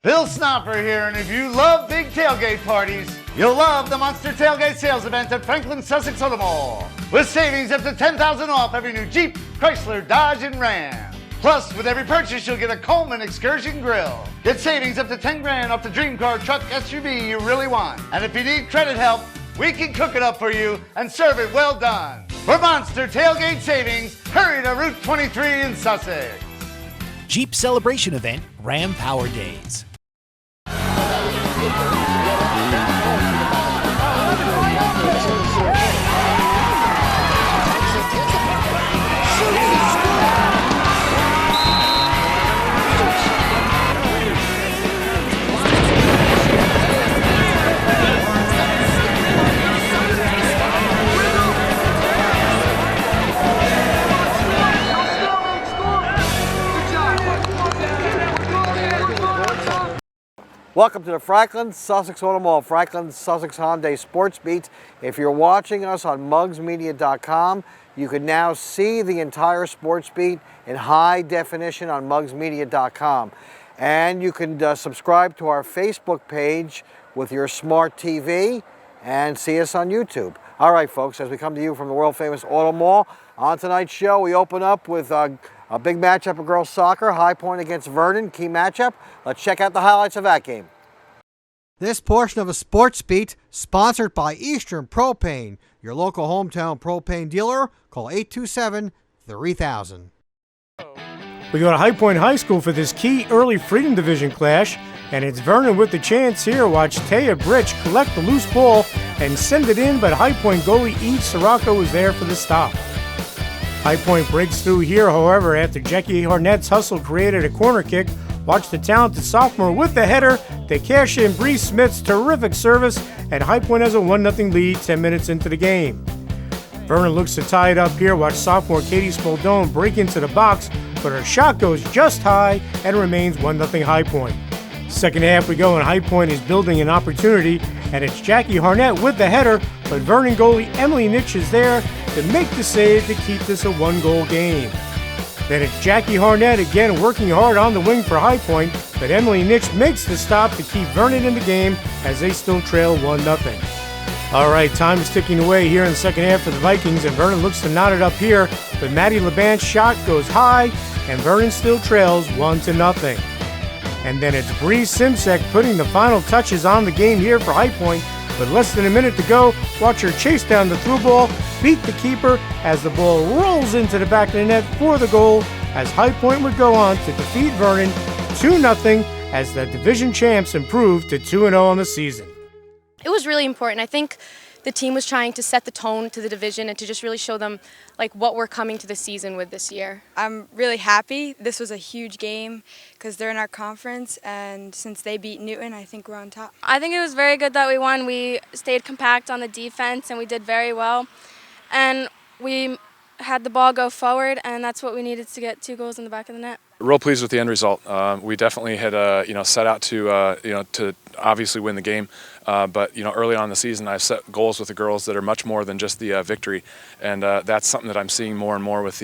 Bill Snopper here, and if you love big tailgate parties, you'll love the Monster Tailgate Sales Event at Franklin-Sussex Automall. With savings up to $10,000 off every new Jeep, Chrysler, Dodge, and Ram. Plus, with every purchase, you'll get a Coleman Excursion Grill. Get savings up to $10,000 off the dream car, truck, SUV you really want. And if you need credit help, we can cook it up for you and serve it well done. For Monster Tailgate Savings, hurry to Route 23 in Sussex. Jeep Celebration Event, Ram Power Days. Welcome to the Franklin-Sussex Automall, Franklin-Sussex Hyundai Sports Beat. If you're watching us on mugsmedia.com, you can now see the entire sports beat in high definition on mugsmedia.com. And you can subscribe to our Facebook page with your smart TV and see us on YouTube. All right, folks, as we come to you from the world-famous Automall, on tonight's show, we open up with a big matchup of girls soccer, High Point against Vernon, key matchup. Let's check out the highlights of that game. This portion of a sports beat sponsored by Eastern Propane, your local hometown propane dealer. Call 827-3000. We go to High Point High School for this key early Freedom Division clash, and it's Vernon with the chance here. Watch Taya Britch collect the loose ball and send it in, but High Point goalie Eve Sirocco was there for the stop. High Point breaks through here, however, after Jackie Harnett's hustle created a corner kick. Watch the talented sophomore with the header. They cash in Bree Smith's terrific service, and High Point has a 1-0 lead 10 minutes into the game. Vernon looks to tie it up here. Watch sophomore Katie Spaldone break into the box, but her shot goes just high and remains 1-0 High Point. Second half we go, and High Point is building an opportunity, and it's Jackie Harnett with the header, but Vernon goalie Emily Nitch is there to make the save to keep this a one-goal game. Then it's Jackie Harnett again working hard on the wing for High Point, but Emily Nitch makes the stop to keep Vernon in the game as they still trail 1-0. All right, time is ticking away here in the second half for the Vikings, and Vernon looks to knot it up here, but Maddie LeBan's shot goes high, and Vernon still trails 1-0. And then it's Bree Simsek putting the final touches on the game here for High Point. With less than a minute to go, watch her chase down the through ball, beat the keeper as the ball rolls into the back of the net for the goal, as High Point would go on to defeat Vernon 2-0 as the division champs improved to 2-0 on the season. It was really important. I think the team was trying to set the tone to the division and to just really show them like what we're coming to the season with this year. I'm really happy. This was a huge game because they're in our conference, and since they beat Newton, I think we're on top. I think it was very good that we won. We stayed compact on the defense and we did very well. And we had the ball go forward, and that's what we needed to get 2 goals in the back of the net. Real pleased with the end result. We definitely had set out to to obviously win the game, but early on in the season I set goals with the girls that are much more than just the victory, and that's something that I'm seeing more and more with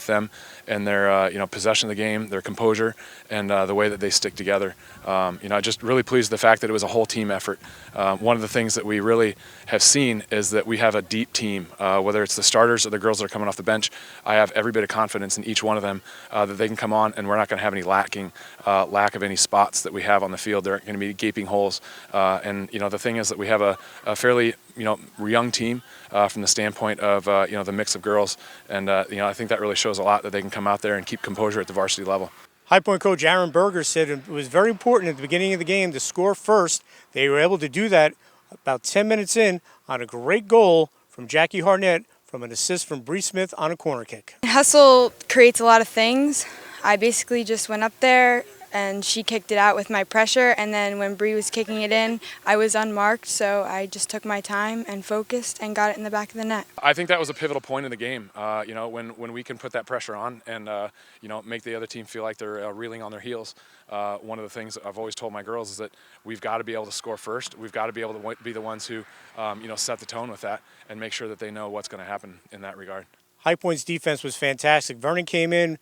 them and their possession of the game, their composure, and the way that they stick together. I just really pleased with the fact that it was a whole team effort. One of the things that we really have seen is that we have a deep team, whether it's the starters or the girls that are coming off the bench. I have every bit of confidence in each one of them that they can come on, and we're not going to have any lack of any spots that we have on the field. There aren't going to be gaping holes. And the thing is that we have a fairly young team from the standpoint of the mix of girls, and I think that really shows a lot that they can come out there and keep composure at the varsity level. High Point coach Aaron Berger said it was very important at the beginning of the game to score first. They were able to do that about 10 minutes in on a great goal from Jackie Harnett from an assist from Bree Smith on a corner kick. Hustle creates a lot of things. I basically just went up there and she kicked it out with my pressure, and then when Bree was kicking it in, I was unmarked, so I just took my time and focused and got it in the back of the net. I think that was a pivotal point in the game, when we can put that pressure on and make the other team feel like they're reeling on their heels. One of the things I've always told my girls is that we've got to be able to score first. We've got to be able to be the ones who set the tone with that and make sure that they know what's going to happen in that regard. High Point's defense was fantastic. Vernon came in,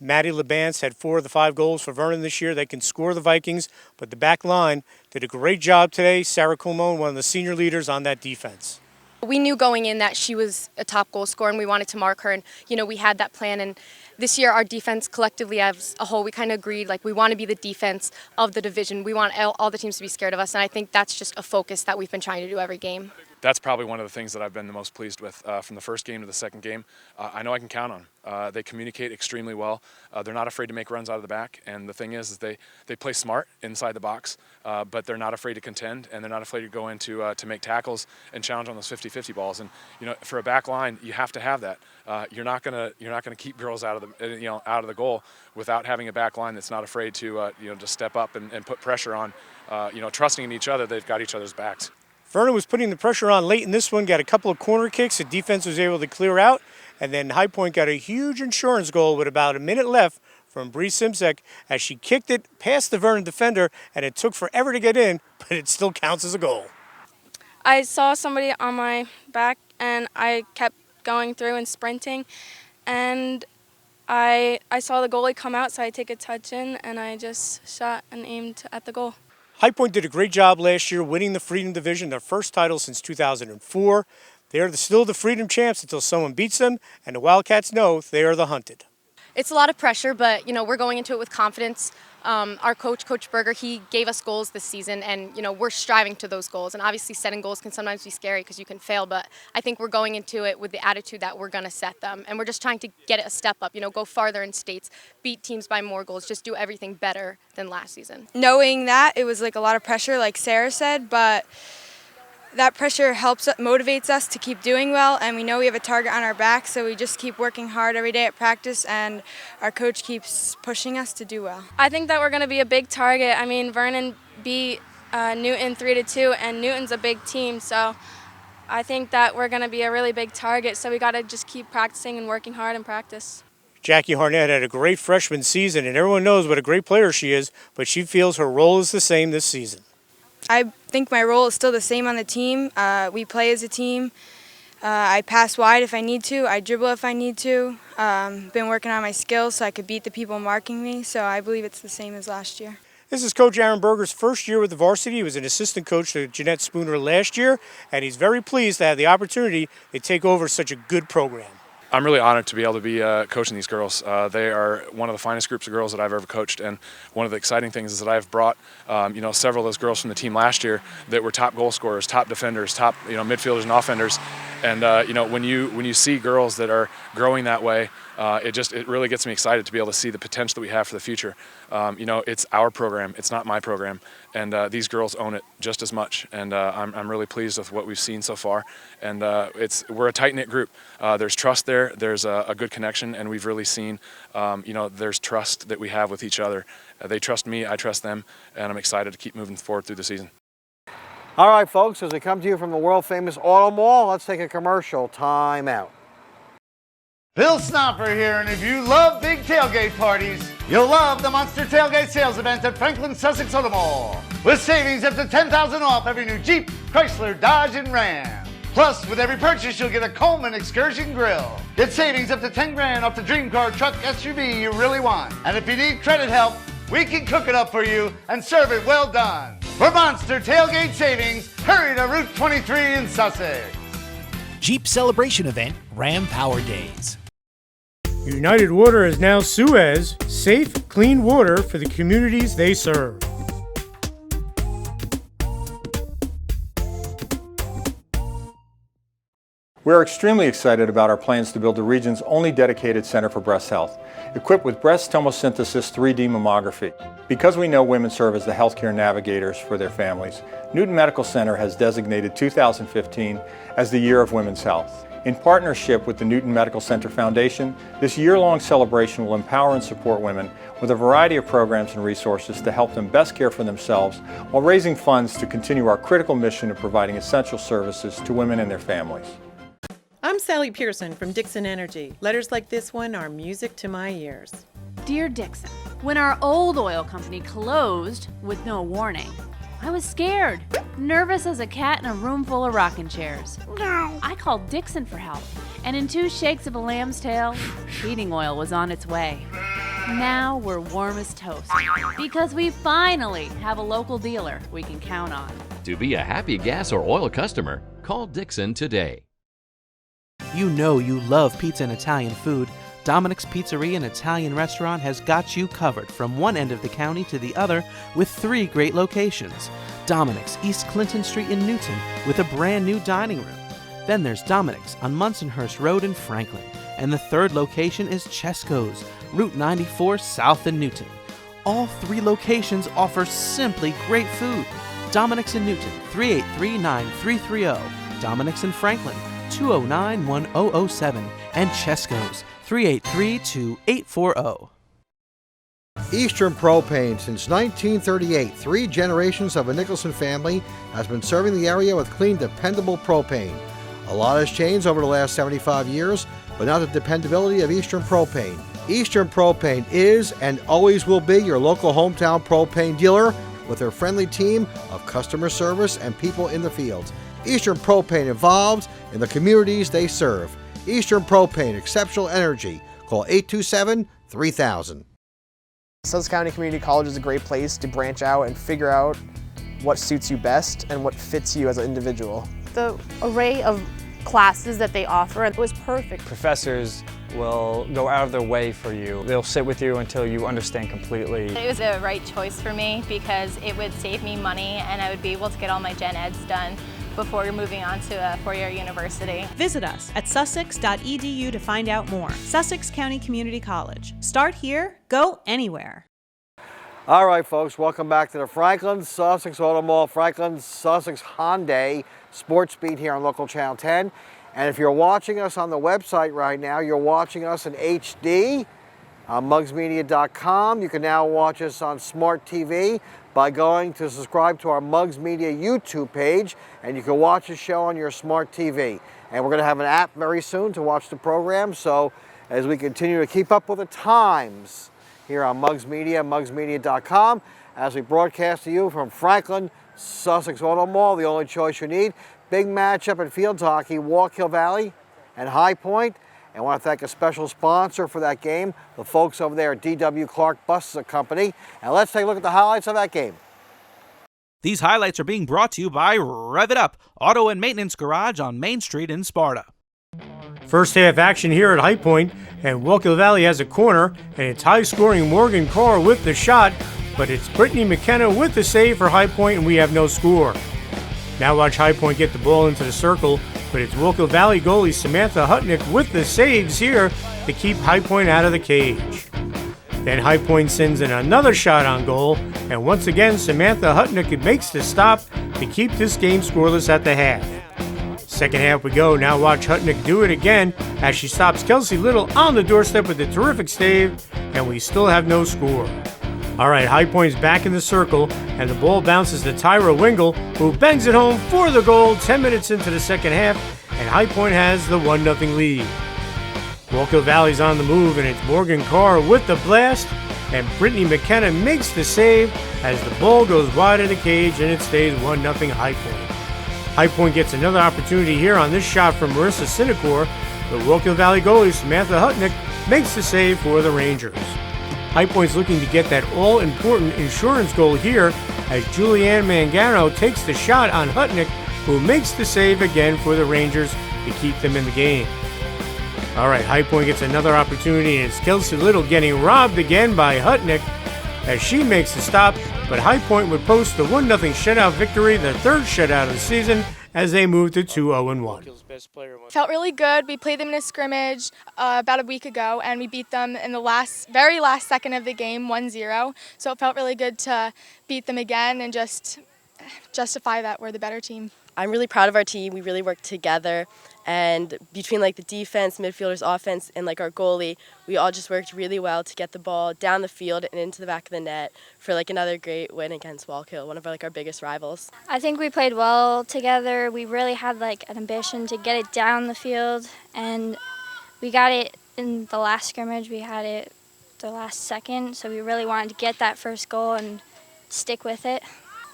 Maddie Labance had 4 of the 5 goals for Vernon this year. They can score the Vikings, but the back line did a great job today. Sarah Colmone, one of the senior leaders on that defense. We knew going in that she was a top goal scorer and we wanted to mark her, and we had that plan. And this year our defense collectively as a whole, we kind of agreed like we want to be the defense of the division. We want all the teams to be scared of us, and I think that's just a focus that we've been trying to do every game. That's probably one of the things that I've been the most pleased with from the first game to the second game. I know I can count on them. They communicate extremely well. They're not afraid to make runs out of the back, and the thing is they play smart inside the box, but they're not afraid to contend, and they're not afraid to go into to make tackles and challenge on those 50-50 balls. And for a back line, you have to have that. You're not gonna keep girls out of the goal without having a back line that's not afraid to to step up and put pressure on. Trusting in each other, they've got each other's backs. Vernon was putting the pressure on late in this one, got a couple of corner kicks. The defense was able to clear out, and then High Point got a huge insurance goal with about a minute left from Bree Simsek as she kicked it past the Vernon defender, and it took forever to get in, but it still counts as a goal. I saw somebody on my back, and I kept going through and sprinting, and I saw the goalie come out, so I take a touch in, and I just shot and aimed at the goal. High Point did a great job last year winning the Freedom Division, their first title since 2004. They're still the Freedom champs until someone beats them, and the Wildcats know they are the hunted. It's a lot of pressure, but we're going into it with confidence. Our coach, Coach Berger, he gave us goals this season, and we're striving to those goals. And obviously setting goals can sometimes be scary because you can fail, but I think we're going into it with the attitude that we're going to set them. And we're just trying to get it a step up, go farther in states, beat teams by more goals, just do everything better than last season. Knowing that, it was like a lot of pressure, like Sarah said, but that pressure motivates us to keep doing well, and we know we have a target on our back, so we just keep working hard every day at practice, and our coach keeps pushing us to do well. I think that we're going to be a big target. I mean, Vernon beat Newton 3-2, and Newton's a big team, so I think that we're going to be a really big target, so we got to just keep practicing and working hard in practice. Jackie Harnett had a great freshman season, and everyone knows what a great player she is, but she feels her role is the same this season. I think my role is still the same on the team. We play as a team. I pass wide if I need to. I dribble if I need to. Been working on my skills so I could beat the people marking me, so I believe it's the same as last year. This is Coach Aaron Berger's first year with the varsity. He was an assistant coach to Jeanette Spooner last year, and he's very pleased to have the opportunity to take over such a good program. I'm really honored to be able to be coaching these girls. They are one of the finest groups of girls that I've ever coached, and one of the exciting things is that I've brought several of those girls from the team last year that were top goal scorers, top defenders, top midfielders and offenders. And when you see girls that are growing that way, it really gets me excited to be able to see the potential that we have for the future. It's our program, it's not my program, and these girls own it just as much. And I'm really pleased with what we've seen so far. And we're a tight-knit group. There's trust there. There's a good connection, and we've really seen there's trust that we have with each other. They trust me, I trust them, and I'm excited to keep moving forward through the season. All right, folks, as we come to you from the world-famous Automall, let's take a commercial time out. Bill Snopper here, and if you love big tailgate parties, you'll love the Monster Tailgate Sales Event at Franklin-Sussex Automall, with savings up to $10,000 off every new Jeep, Chrysler, Dodge, and Ram. Plus, with every purchase, you'll get a Coleman Excursion Grill. Get savings up to $10,000 off the dream car, truck, SUV you really want. And if you need credit help, we can cook it up for you and serve it well done. For Monster Tailgate Savings, hurry to Route 23 in Sussex. Jeep Celebration Event, Ram Power Days. United Water is now Suez, safe, clean water for the communities they serve. We're extremely excited about our plans to build the region's only dedicated center for breast health, equipped with breast tomosynthesis 3D mammography. Because we know women serve as the healthcare navigators for their families, Newton Medical Center has designated 2015 as the Year of Women's Health. In partnership with the Newton Medical Center Foundation, this year-long celebration will empower and support women with a variety of programs and resources to help them best care for themselves while raising funds to continue our critical mission of providing essential services to women and their families. I'm Sally Pearson from Dixon Energy. Letters like this one are music to my ears. Dear Dixon, when our old oil company closed with no warning, I was scared, nervous as a cat in a room full of rocking chairs. I called Dixon for help, and in 2 shakes of a lamb's tail, heating oil was on its way. Now we're warm as toast because we finally have a local dealer we can count on. To be a happy gas or oil customer, call Dixon today. You know you love pizza and Italian food. Dominic's Pizzeria and Italian Restaurant has got you covered from one end of the county to the other with 3 great locations. Dominic's, East Clinton Street in Newton, with a brand new dining room. Then there's Dominic's on Munsonhurst Road in Franklin. And the 3rd location is Chesco's, Route 94 south in Newton. All 3 locations offer simply great food. Dominic's in Newton, 383-9330. Dominic's in Franklin, 209-1007. And Chesco's, 383-2840. Eastern Propane, since 1938, 3 generations of a Nicholson family has been serving the area with clean, dependable propane. A lot has changed over the last 75 years, but not the dependability of Eastern Propane. Eastern Propane is and always will be your local hometown propane dealer with their friendly team of customer service and people in the field. Eastern Propane involved in the communities they serve. Eastern Propane, exceptional energy. Call 827-3000. Sussex County Community College is a great place to branch out and figure out what suits you best and what fits you as an individual. The array of classes that they offer was perfect. Professors will go out of their way for you. They'll sit with you until you understand completely. It was the right choice for me because it would save me money and I would be able to get all my gen eds done before moving on to a 4-year university. Visit us at sussex.edu to find out more. Sussex County Community College. Start here, go anywhere. All right, folks, welcome back to the Franklin-Sussex Automall, Franklin-Sussex Hyundai Sports Beat here on Local Channel 10. And if you're watching us on the website right now, you're watching us in HD on mugsmedia.com. You can now watch us on Smart TV by going to subscribe to our Mugs Media YouTube page, and you can watch the show on your Smart TV. And we're going to have an app very soon to watch the program, so as we continue to keep up with the times here on Mugs Media, mugsmedia.com, as we broadcast to you from Franklin-Sussex Automall, the only choice you need. Big matchup in field hockey, Wallkill Valley and High Point. And I want to thank a special sponsor for that game, the folks over there at D.W. Clark Buses Company. And let's take a look at the highlights of that game. These highlights are being brought to you by Rev It Up, Auto and Maintenance Garage on Main Street in Sparta. First half action here at High Point, and Wallkill Valley has a corner, and it's high-scoring Morgan Carr with the shot, but it's Brittany McKenna with the save for High Point, and we have no score. Now watch High Point get the ball into the circle, but it's Wallkill Valley goalie Samantha Hutnick with the saves here to keep High Point out of the cage. Then High Point sends in another shot on goal, and once again Samantha Hutnick makes the stop to keep this game scoreless at the half. Second half we go. Now watch Hutnick do it again as she stops Kelsey Little on the doorstep with a terrific save, and we still have no score. All right, High Point's back in the circle, and the ball bounces to Tyra Wingle, who bangs it home for the goal 10 minutes into the second half, and High Point has the 1-0 lead. Wallkill Valley's on the move, and it's Morgan Carr with the blast, and Brittany McKenna makes the save as the ball goes wide of the cage, and it stays 1-0 High Point. High Point gets another opportunity here on this shot from Marissa Sinecor, but Wallkill Valley goalie Samantha Hutnick makes the save for the Rangers. High Point's looking to get that all-important insurance goal here as Julianne Mangano takes the shot on Hutnick, who makes the save again for the Rangers to keep them in the game. All right, High Point gets another opportunity, and it's Kelsey Little getting robbed again by Hutnick as she makes the stop, but High Point would post the 1-0 shutout victory, the third shutout of the season, as they move to 2-0-1. Felt really good. We played them in a scrimmage about a week ago, and we beat them in the very last second of the game, 1-0. So it felt really good to beat them again and just justify that we're the better team. I'm really proud of our team. We really worked together, and between the defense, midfielders, offense, and our goalie, we all just worked really well to get the ball down the field and into the back of the net for another great win against Wallkill, one of our biggest rivals. I think we played well together. We really had an ambition to get it down the field, and we got it in the last scrimmage. We had it the last second, so we really wanted to get that first goal and stick with it.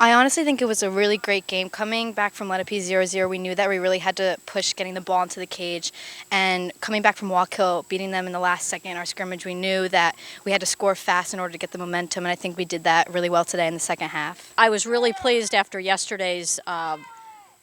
I honestly think it was a really great game. Coming back from Lenape 0-0, we knew that we really had to push getting the ball into the cage. And coming back from Wallkill, beating them in the last second in our scrimmage, we knew that we had to score fast in order to get the momentum, and I think we did that really well today in the second half. I was really pleased after yesterday's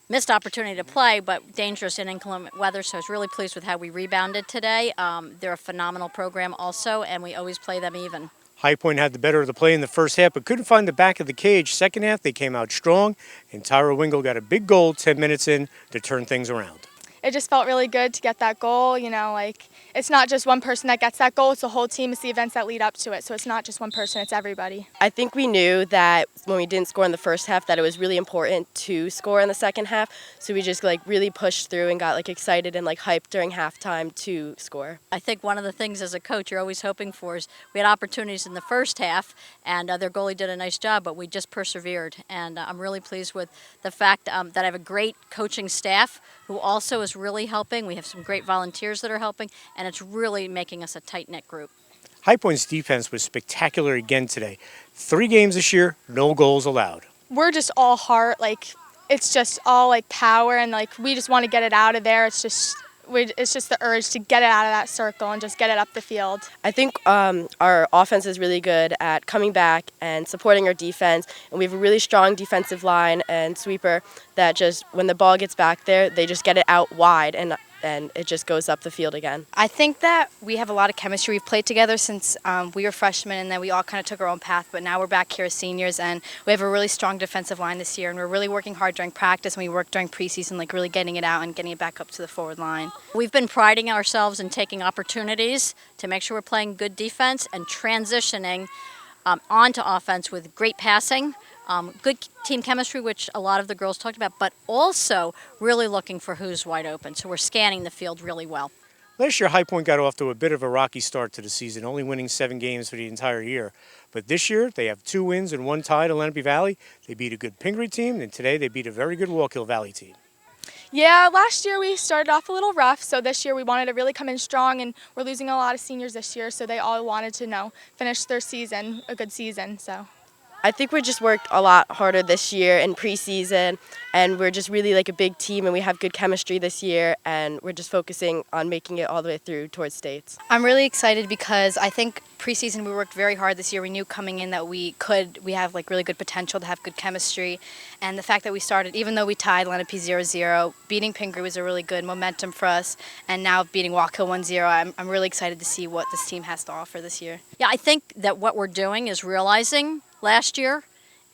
missed opportunity to play, but dangerous and inclement weather, so I was really pleased with how we rebounded today. They're a phenomenal program also, and we always play them even. High Point had the better of the play in the first half, but couldn't find the back of the cage. Second half, they came out strong, and Tyra Wingle got a big goal 10 minutes in to turn things around. It just felt really good to get that goal. You know, like, it's not just one person that gets that goal, it's the whole team, it's the events that lead up to it. So it's not just one person, it's everybody. I think we knew that when we didn't score in the first half that it was really important to score in the second half. So we just really pushed through and got excited and hyped during halftime to score. I think one of the things as a coach you're always hoping for is we had opportunities in the first half, and their goalie did a nice job, but we just persevered. And I'm really pleased with the fact that I have a great coaching staff who also is really helping. We have some great volunteers that are helping, and it's really making us a tight-knit group. High Point's defense was spectacular again today. 3 games this year, no goals allowed. We're just all heart, it's just all power, and we just want to get it out of there. It's just the urge to get it out of that circle and just get it up the field. I think our offense is really good at coming back and supporting our defense, and we have a really strong defensive line and sweeper that just, when the ball gets back there, they just get it out wide and it just goes up the field again. I think that we have a lot of chemistry. We've played together since we were freshmen, and then we all kind of took our own path, but now we're back here as seniors, and we have a really strong defensive line this year, and we're really working hard during practice, and we work during preseason, really getting it out and getting it back up to the forward line. We've been priding ourselves in taking opportunities to make sure we're playing good defense and transitioning onto offense with great passing, good team chemistry, which a lot of the girls talked about, but also really looking for who's wide open. So we're scanning the field really well. Last year, High Point got off to a bit of a rocky start to the season, only winning 7 games for the entire year. But this year, they have 2 wins and 1 tie to Lenape Valley. They beat a good Pingree team, and today they beat a very good Wallkill Valley team. Yeah, last year we started off a little rough, so this year we wanted to really come in strong, and we're losing a lot of seniors this year, so they all wanted to finish their season, a good season. So I think we just worked a lot harder this year in preseason, and we're just really a big team, and we have good chemistry this year, and we're just focusing on making it all the way through towards states. I'm really excited because I think preseason we worked very hard this year. We knew coming in that we have really good potential to have good chemistry, and the fact that we started, even though we tied Lenape 0-0, beating Pingree was a really good momentum for us, and now beating Wallkill 1-0, I'm really excited to see what this team has to offer this year. Yeah, I think that what we're doing is realizing last year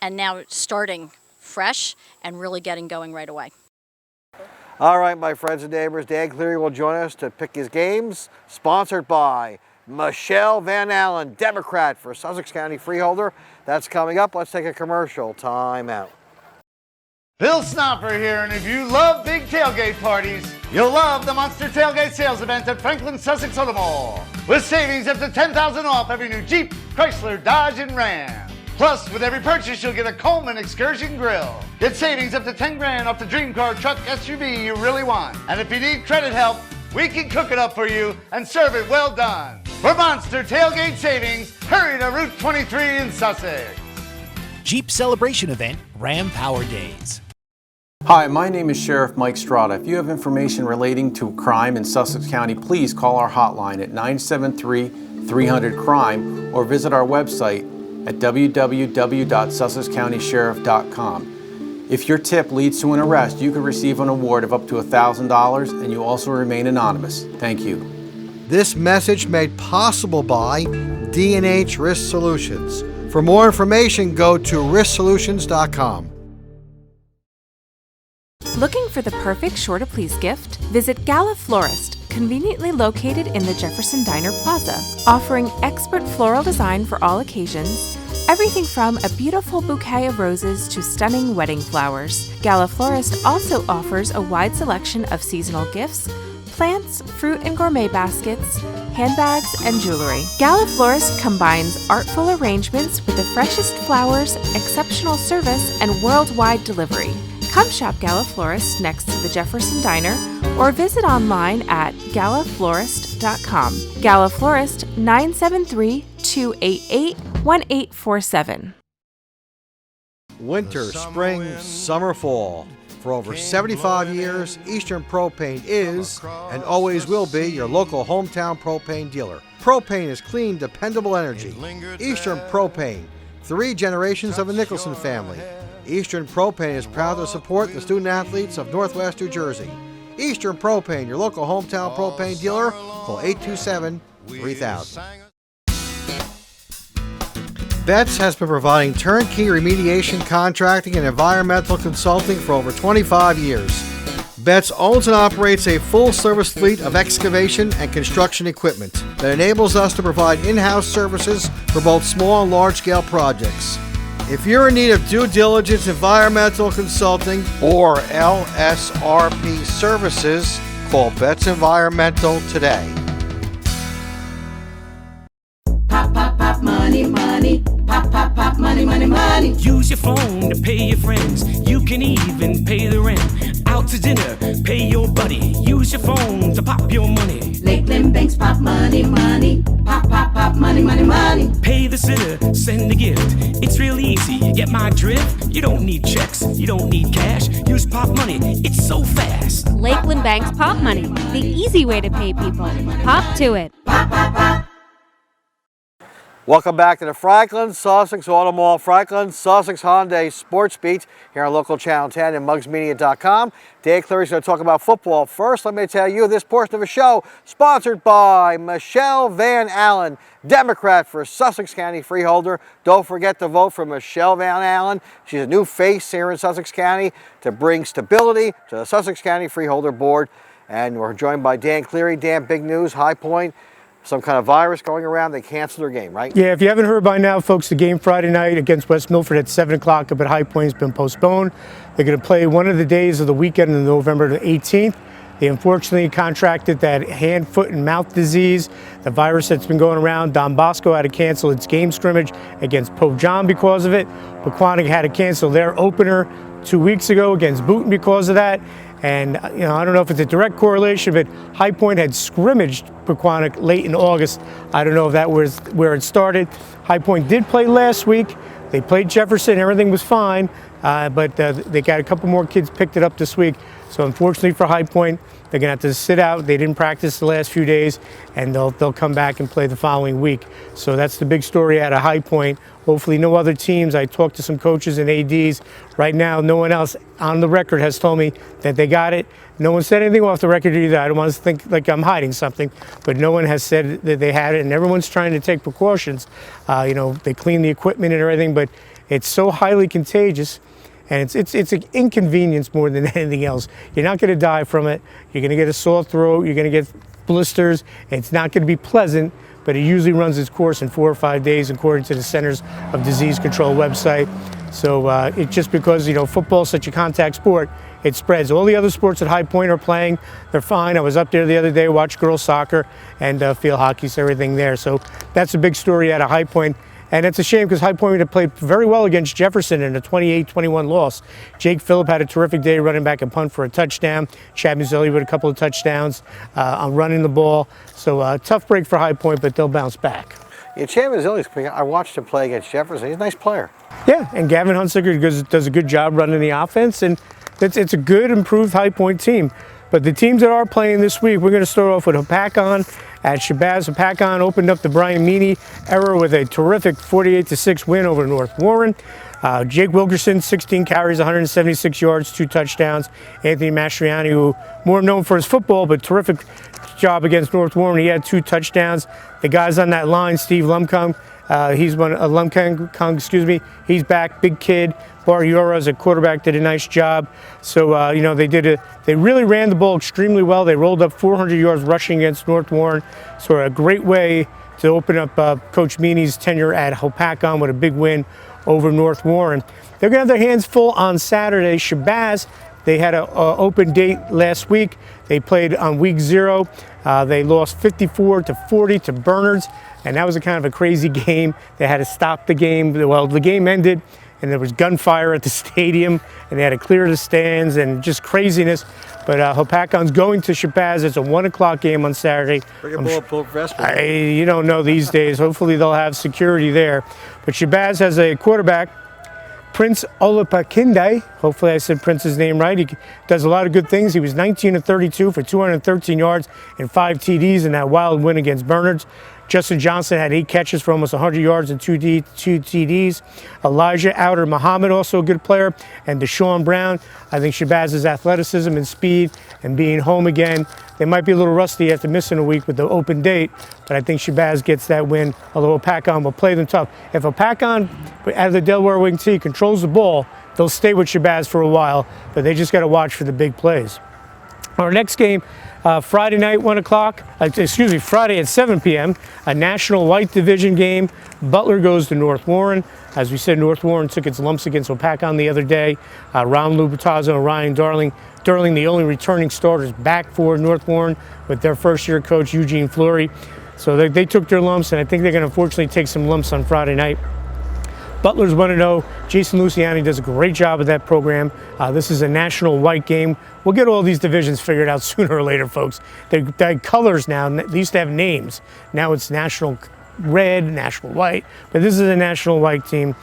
and now starting fresh and really getting going right away. All right, my friends and neighbors, Dan Cleary will join us to pick his games, sponsored by Michelle Van Allen, Democrat for Sussex County Freeholder. That's coming up. Let's take a commercial. Time out. Bill Snopper here, and if you love big tailgate parties, you'll love the Monster Tailgate Sales Event at Franklin-Sussex Automall. With savings up to $10,000 off every new Jeep, Chrysler, Dodge, and Ram. Plus, with every purchase, you'll get a Coleman Excursion Grill. Get savings up to $10,000 off the dream car, truck, SUV you really want. And if you need credit help, we can cook it up for you and serve it well done. For Monster Tailgate Savings, hurry to Route 23 in Sussex. Jeep Celebration Event, Ram Power Days. Hi, my name is Sheriff Mike Strada. If you have information relating to crime in Sussex County, please call our hotline at 973-300-CRIME or visit our website at www.sussexcountysheriff.com. If your tip leads to an arrest, you could receive an award of up to $1,000 and you also remain anonymous. Thank you. This message made possible by D&H Risk Solutions. For more information, go to risksolutions.com. Looking for the perfect sure to please gift? Visit Gala Florist, conveniently located in the Jefferson Diner Plaza, offering expert floral design for all occasions. Everything from a beautiful bouquet of roses to stunning wedding flowers. Gala Florist also offers a wide selection of seasonal gifts, plants, fruit and gourmet baskets, handbags, and jewelry. Gala Florist combines artful arrangements with the freshest flowers, exceptional service, and worldwide delivery. Come shop Gala Florist next to the Jefferson Diner or visit online at galaflorist.com. Gala Florist, 973-288-1847. winter, spring, summer, fall. For over 75 years, Eastern Propane is and always will be your local hometown propane dealer. Propane is clean, dependable energy. Eastern Propane, 3 generations of a Nicholson family. Eastern Propane is proud to support the student athletes of Northwest New Jersey. Eastern Propane, your local hometown propane dealer. Call 827-3000. Betts has been providing turnkey remediation contracting and environmental consulting for over 25 years. Betts owns and operates a full-service fleet of excavation and construction equipment that enables us to provide in-house services for both small and large-scale projects. If you're in need of due diligence, environmental consulting, or LSRP services, call Betts Environmental today. Pop, pop, pop, money, money. Pop, pop, pop, money, money, money. Use your phone to pay your friends. You can even pay the rent. Out to dinner, pay your buddy. Use your phone to pop your money. Lakeland Banks pop money, money. Pop, pop, pop, money, money, money. Pay the sitter, send a gift. It's real easy, you get my drift? You don't need checks, you don't need cash. Use pop money, it's so fast. Lakeland Banks Pop Money, the easy way to pay people. Pop to it. Pop, pop, pop. Welcome back to the Franklin-Sussex Automall, Franklin-Sussex Hyundai Sports Beat here on local Channel 10 and mugsmedia.com. Dave Cleary's going to talk about football. First, let me tell you this portion of the show sponsored by Michelle Van Allen, Democrat for Sussex County Freeholder. Don't forget to vote for Michelle Van Allen. She's a new face here in Sussex County to bring stability to the Sussex County Freeholder Board. And we're joined by Dan Cleary. Dan, big news, High Point. Some kind of virus going around, they canceled their game, right? Yeah, if you haven't heard by now, folks, the game Friday night against West Milford at 7 o'clock up at High Point has been postponed. They're going to play one of the days of the weekend in November the 18th. They unfortunately contracted that hand, foot, and mouth disease, the virus that's been going around. Don Bosco had to cancel its game scrimmage against Pope John because of it. Pequannock had to cancel their opener 2 weeks ago against Booton because of that. And, I don't know if it's a direct correlation, but High Point had scrimmaged Pequannock late in August. I don't know if that was where it started. High Point did play last week. They played Jefferson. Everything was fine, but they got a couple more kids picked it up this week. So unfortunately for High Point, they're going to have to sit out. They didn't practice the last few days, and they'll come back and play the following week. So that's the big story out of High Point. Hopefully no other teams. I talked to some coaches and ADs. Right now, no one else on the record has told me that they got it. No one said anything off the record either. I don't want to think like I'm hiding something, but no one has said that they had it, and everyone's trying to take precautions. They clean the equipment and everything, but it's so highly contagious. And it's an inconvenience more than anything else. You're not going to die from it. You're going to get a sore throat. You're going to get blisters. It's not going to be pleasant, but it usually runs its course in 4 or 5 days, according to the Centers of Disease Control website. So it's just because football is such a contact sport, it spreads. All the other sports at High Point are playing. They're fine. I was up there the other day, watched girls soccer and field hockey, so everything there. So that's a big story out of High Point. And it's a shame because High Point had played very well against Jefferson in a 28-21 loss. Jake Phillip had a terrific day running back and punt for a touchdown. Chad Mazzilli with a couple of touchdowns on running the ball. So tough break for High Point, but they'll bounce back. Yeah, Chad Mazzilli, I watched him play against Jefferson. He's a nice player. Yeah, and Gavin Hunsaker does a good job running the offense, and it's a good, improved High Point team. But the teams that are playing this week, we're going to start off with Hopakon at Shabazz. Hopakon opened up the Brian Meany era with a terrific 48-6 win over North Warren. Jake Wilkerson, 16 carries, 176 yards, 2 touchdowns. Anthony Mastriani, who more known for his football, but terrific job against North Warren. He had 2 touchdowns. The guys on that line, Steve Lumkung, he's back, big kid. Bar Yura as a quarterback did a nice job. So they really ran the ball extremely well. They rolled up 400 yards rushing against North Warren. So a great way to open up Coach Meany's tenure at Hopakon with a big win over North Warren. They're going to have their hands full on Saturday. Shabazz, they had an open date last week. They played on week 0. They lost 54-40 to Bernards, and that was a kind of a crazy game. They had to stop the game. Well, the game ended, and there was gunfire at the stadium, and they had to clear the stands, and just craziness. But Hopakon's going to Shabazz. It's a 1 o'clock game on Saturday. Bring a bulletproof vest. You don't know these days. Hopefully they'll have security there. But Shabazz has a quarterback, Prince Olapakinde. Hopefully I said Prince's name right. He does a lot of good things. He was 19 of 32 for 213 yards and 5 TDs in that wild win against Bernards. Justin Johnson had 8 catches for almost 100 yards and 2 TDs. Elijah Outer Muhammad, also a good player. And Deshaun Brown. I think Shabazz's athleticism and speed and being home again. They might be a little rusty after missing a week with the open date, but I think Shabazz gets that win, although Opakon will play them tough. If Opakon, out of the Delaware Wing T, controls the ball, they'll stay with Shabazz for a while, but they just got to watch for the big plays. Our next game, Friday night, 1 o'clock, Friday at 7 p.m., a National White Division game. Butler goes to North Warren. As we said, North Warren took its lumps against Opakon the other day. Ron Lubitazzo and Ryan Darling, the only returning starters back for North Warren with their first-year coach, Eugene Fleury. So they took their lumps, and I think they're going to unfortunately take some lumps on Friday night. Butler's 1-0. Jason Luciani does a great job of that program. This is a national white game. We'll get all these divisions figured out sooner or later, folks. They're colors now. They used to have names. Now it's national red, national white. But this is a national white team.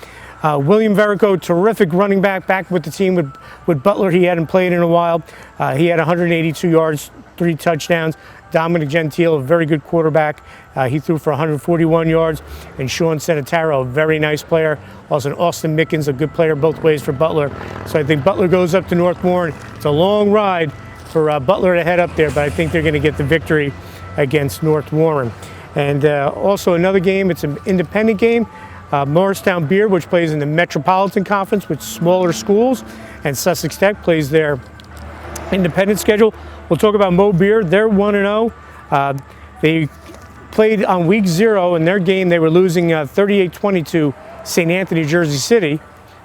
William Verico, terrific running back with the team with Butler. He hadn't played in a while. He had 182 yards, 3 touchdowns. Dominic Gentile, a very good quarterback. He threw for 141 yards. And Sean Senataro, a very nice player. Also, Austin Mickens, a good player both ways for Butler. So I think Butler goes up to North Warren. It's a long ride for Butler to head up there, but I think they're going to get the victory against North Warren. And also another game, it's an independent game. Morristown Beard, which plays in the Metropolitan Conference with smaller schools, and Sussex Tech plays their independent schedule. We'll talk about Mo Beard. They're 1-0. They played on week 0 in their game. They were losing 38-20 to St. Anthony, Jersey City,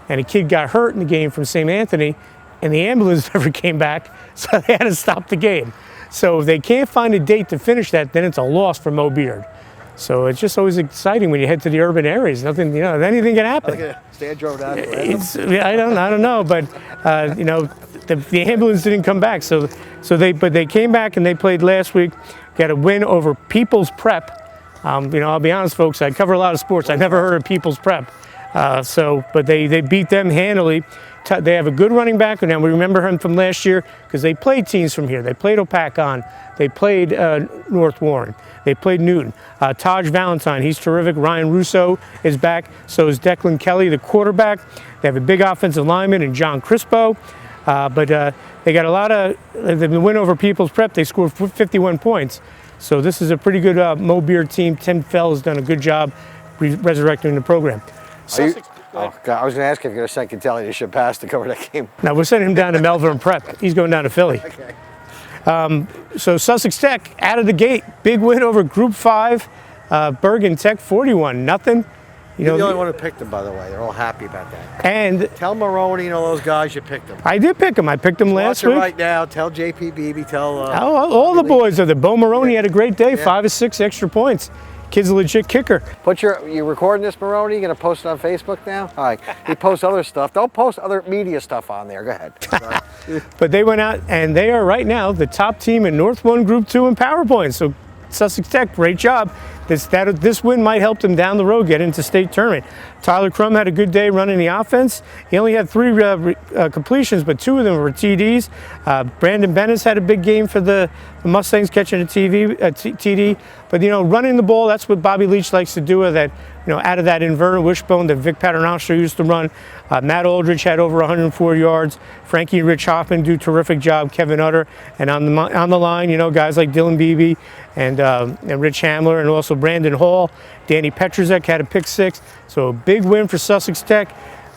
and a kid got hurt in the game from St. Anthony, and the ambulance never came back, so they had to stop the game. So if they can't find a date to finish that, then it's a loss for Mo Beard. So it's just always exciting when you head to the urban areas. Nothing, anything can happen. Stan drove down. I don't know, but the ambulance didn't come back. So they came back and they played last week. Got a win over People's Prep. I'll be honest, folks. I cover a lot of sports. I never heard of People's Prep. But they beat them handily. They have a good running back. Now we remember him from last year because they played teams from here. They played Opakon. They played North Warren. They played Newton. Taj Valentine, he's terrific. Ryan Russo is back. So is Declan Kelly, the quarterback. They have a big offensive lineman in John Crispo. But they got a lot of, the win over People's Prep, they scored 51 points. So this is a pretty good Mo Beard team. Tim Fell has done a good job resurrecting the program. Oh, God, I was going to ask if you're going to send Kentelli to Shabazz to cover that game. Now, we're sending him down to Melbourne Prep. He's going down to Philly. Okay. So Sussex Tech, out of the gate, big win over Group 5, Bergen Tech, 41-0. You're the only one who picked them, by the way. They're all happy about that. And tell Maroney and all those guys you picked them. I did pick them. I picked them last week. Right now, tell JP Beebe, tell... all the boys are there. Bo Maroney had a great day, 5 of 6 extra points. Kid's a legit kicker. You recording this, Maroney? You going to post it on Facebook now? All right. He posts other stuff. Don't post other media stuff on there. Go ahead. But they went out, and they are right now the top team in North 1 Group 2 in PowerPoint. So Sussex Tech, great job. This win might help them down the road get into state tournament. Tyler Crum had a good day running the offense. He only had 3 completions, but 2 of them were TDs. Brandon Bennis had a big game for the Mustangs, catching a TD. But running the ball, that's what Bobby Leach likes to do. Out of that inverted wishbone that Vic Paternoster used to run. Matt Aldridge had over 104 yards. Frankie and Rich Hoffman do a terrific job. Kevin Utter, and on the line, guys like Dylan Beebe and Rich Hamler, and also Brandon Hall. Danny Petruzek had a pick 6. So a big win for Sussex Tech.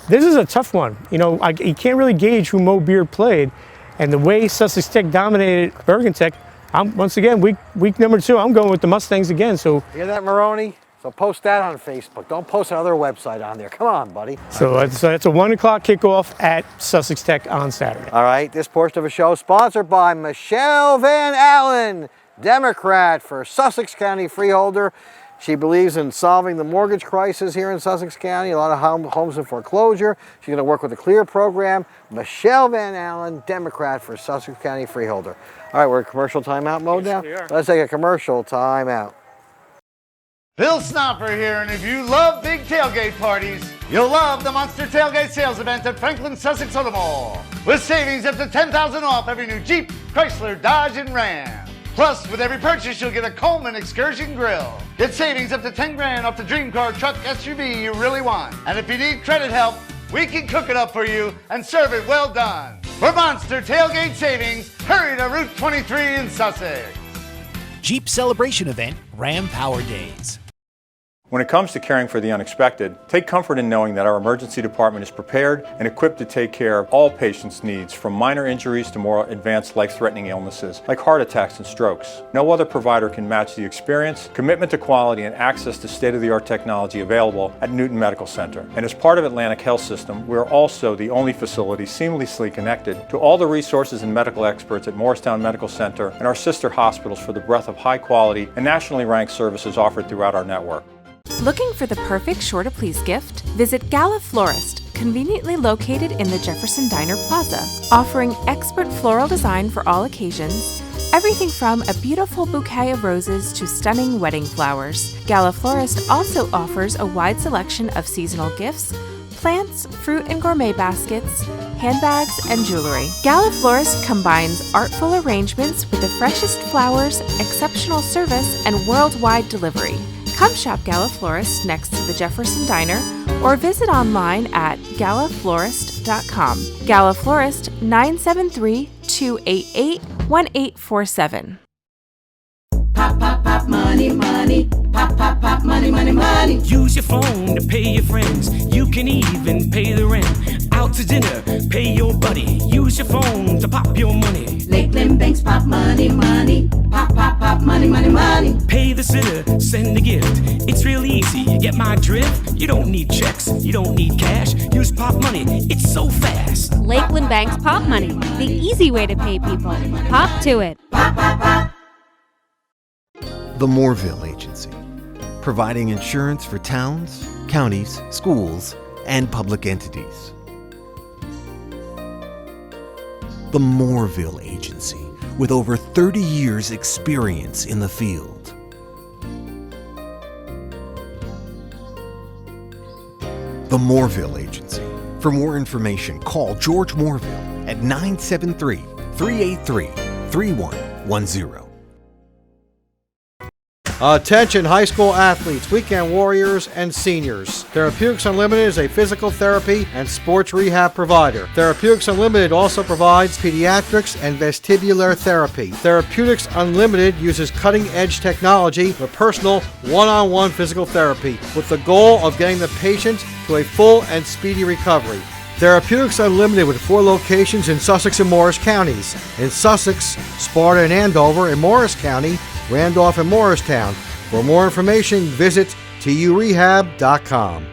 This is a tough one. You can't really gauge who Mo Beard played, and the way Sussex Tech dominated Bergen Tech. Once again, week number 2, I'm going with the Mustangs again. So hear that, Maroney? So post that on Facebook. Don't post another website on there. Come on, buddy. So it's a 1 o'clock kickoff at Sussex Tech on Saturday. All right. This portion of the show sponsored by Michelle Van Allen, Democrat for Sussex County Freeholder. She believes in solving the mortgage crisis here in Sussex County, a lot of homes in foreclosure. She's going to work with the Clear program. Michelle Van Allen, Democrat for Sussex County Freeholder. All right, we're in commercial timeout mode now. Let's take a commercial timeout. Bill Snopper here, and if you love big tailgate parties, you'll love the Monster Tailgate Sales Event at Franklin-Sussex Automall. With savings up to $10,000 off every new Jeep, Chrysler, Dodge, and Ram. Plus, with every purchase, you'll get a Coleman Excursion Grill. Get savings up to $10,000 off the dream car, truck, SUV you really want. And if you need credit help, we can cook it up for you and serve it well done. For Monster Tailgate Savings, hurry to Route 23 in Sussex. Jeep Celebration Event, Ram Power Days. When it comes to caring for the unexpected, take comfort in knowing that our emergency department is prepared and equipped to take care of all patients' needs, from minor injuries to more advanced life-threatening illnesses like heart attacks and strokes. No other provider can match the experience, commitment to quality, and access to state-of-the-art technology available at Newton Medical Center. And as part of Atlantic Health System, we are also the only facility seamlessly connected to all the resources and medical experts at Morristown Medical Center and our sister hospitals for the breadth of high-quality and nationally ranked services offered throughout our network. Looking for the perfect sure to please gift? Visit Gala Florist, conveniently located in the Jefferson Diner Plaza, offering expert floral design for all occasions. Everything from a beautiful bouquet of roses to stunning wedding flowers. Gala Florist also offers a wide selection of seasonal gifts, plants, fruit and gourmet baskets, handbags, and jewelry. Gala Florist combines artful arrangements with the freshest flowers, exceptional service, and worldwide delivery. Come shop Gala Florist next to the Jefferson Diner or visit online at galaflorist.com. Gala Florist, 973-288-1847. Pop, pop, pop, money, money. Pop, pop, pop, money, money, money. Use your phone to pay your friends. You can even pay the rent. Out to dinner, pay your buddy. Use your phone to pop your money. Lakeland Banks pop money, money. Pop, pop, pop, money, money, money. Pay the sitter, send a gift. It's real easy, you get my drift? You don't need checks, you don't need cash. Use pop money, it's so fast. Lakeland Bank's Pop Money, the easy way to pay people. Pop to it. Pop, pop, pop. The Moorville Agency, providing insurance for towns, counties, schools, and public entities. The Moorville Agency, with over 30 years' experience in the field. The Moorville Agency. For more information, call George Moorville at 973-383-3110. Attention high school athletes, weekend warriors, and seniors. Therapeutics Unlimited is a physical therapy and sports rehab provider. Therapeutics Unlimited also provides pediatrics and vestibular therapy. Therapeutics Unlimited uses cutting-edge technology for personal one-on-one physical therapy with the goal of getting the patient to a full and speedy recovery. Therapeutics Unlimited with 4 locations in Sussex and Morris counties. In Sussex, Sparta and Andover. In Morris County, Randolph and Morristown. For more information, visit turehab.com.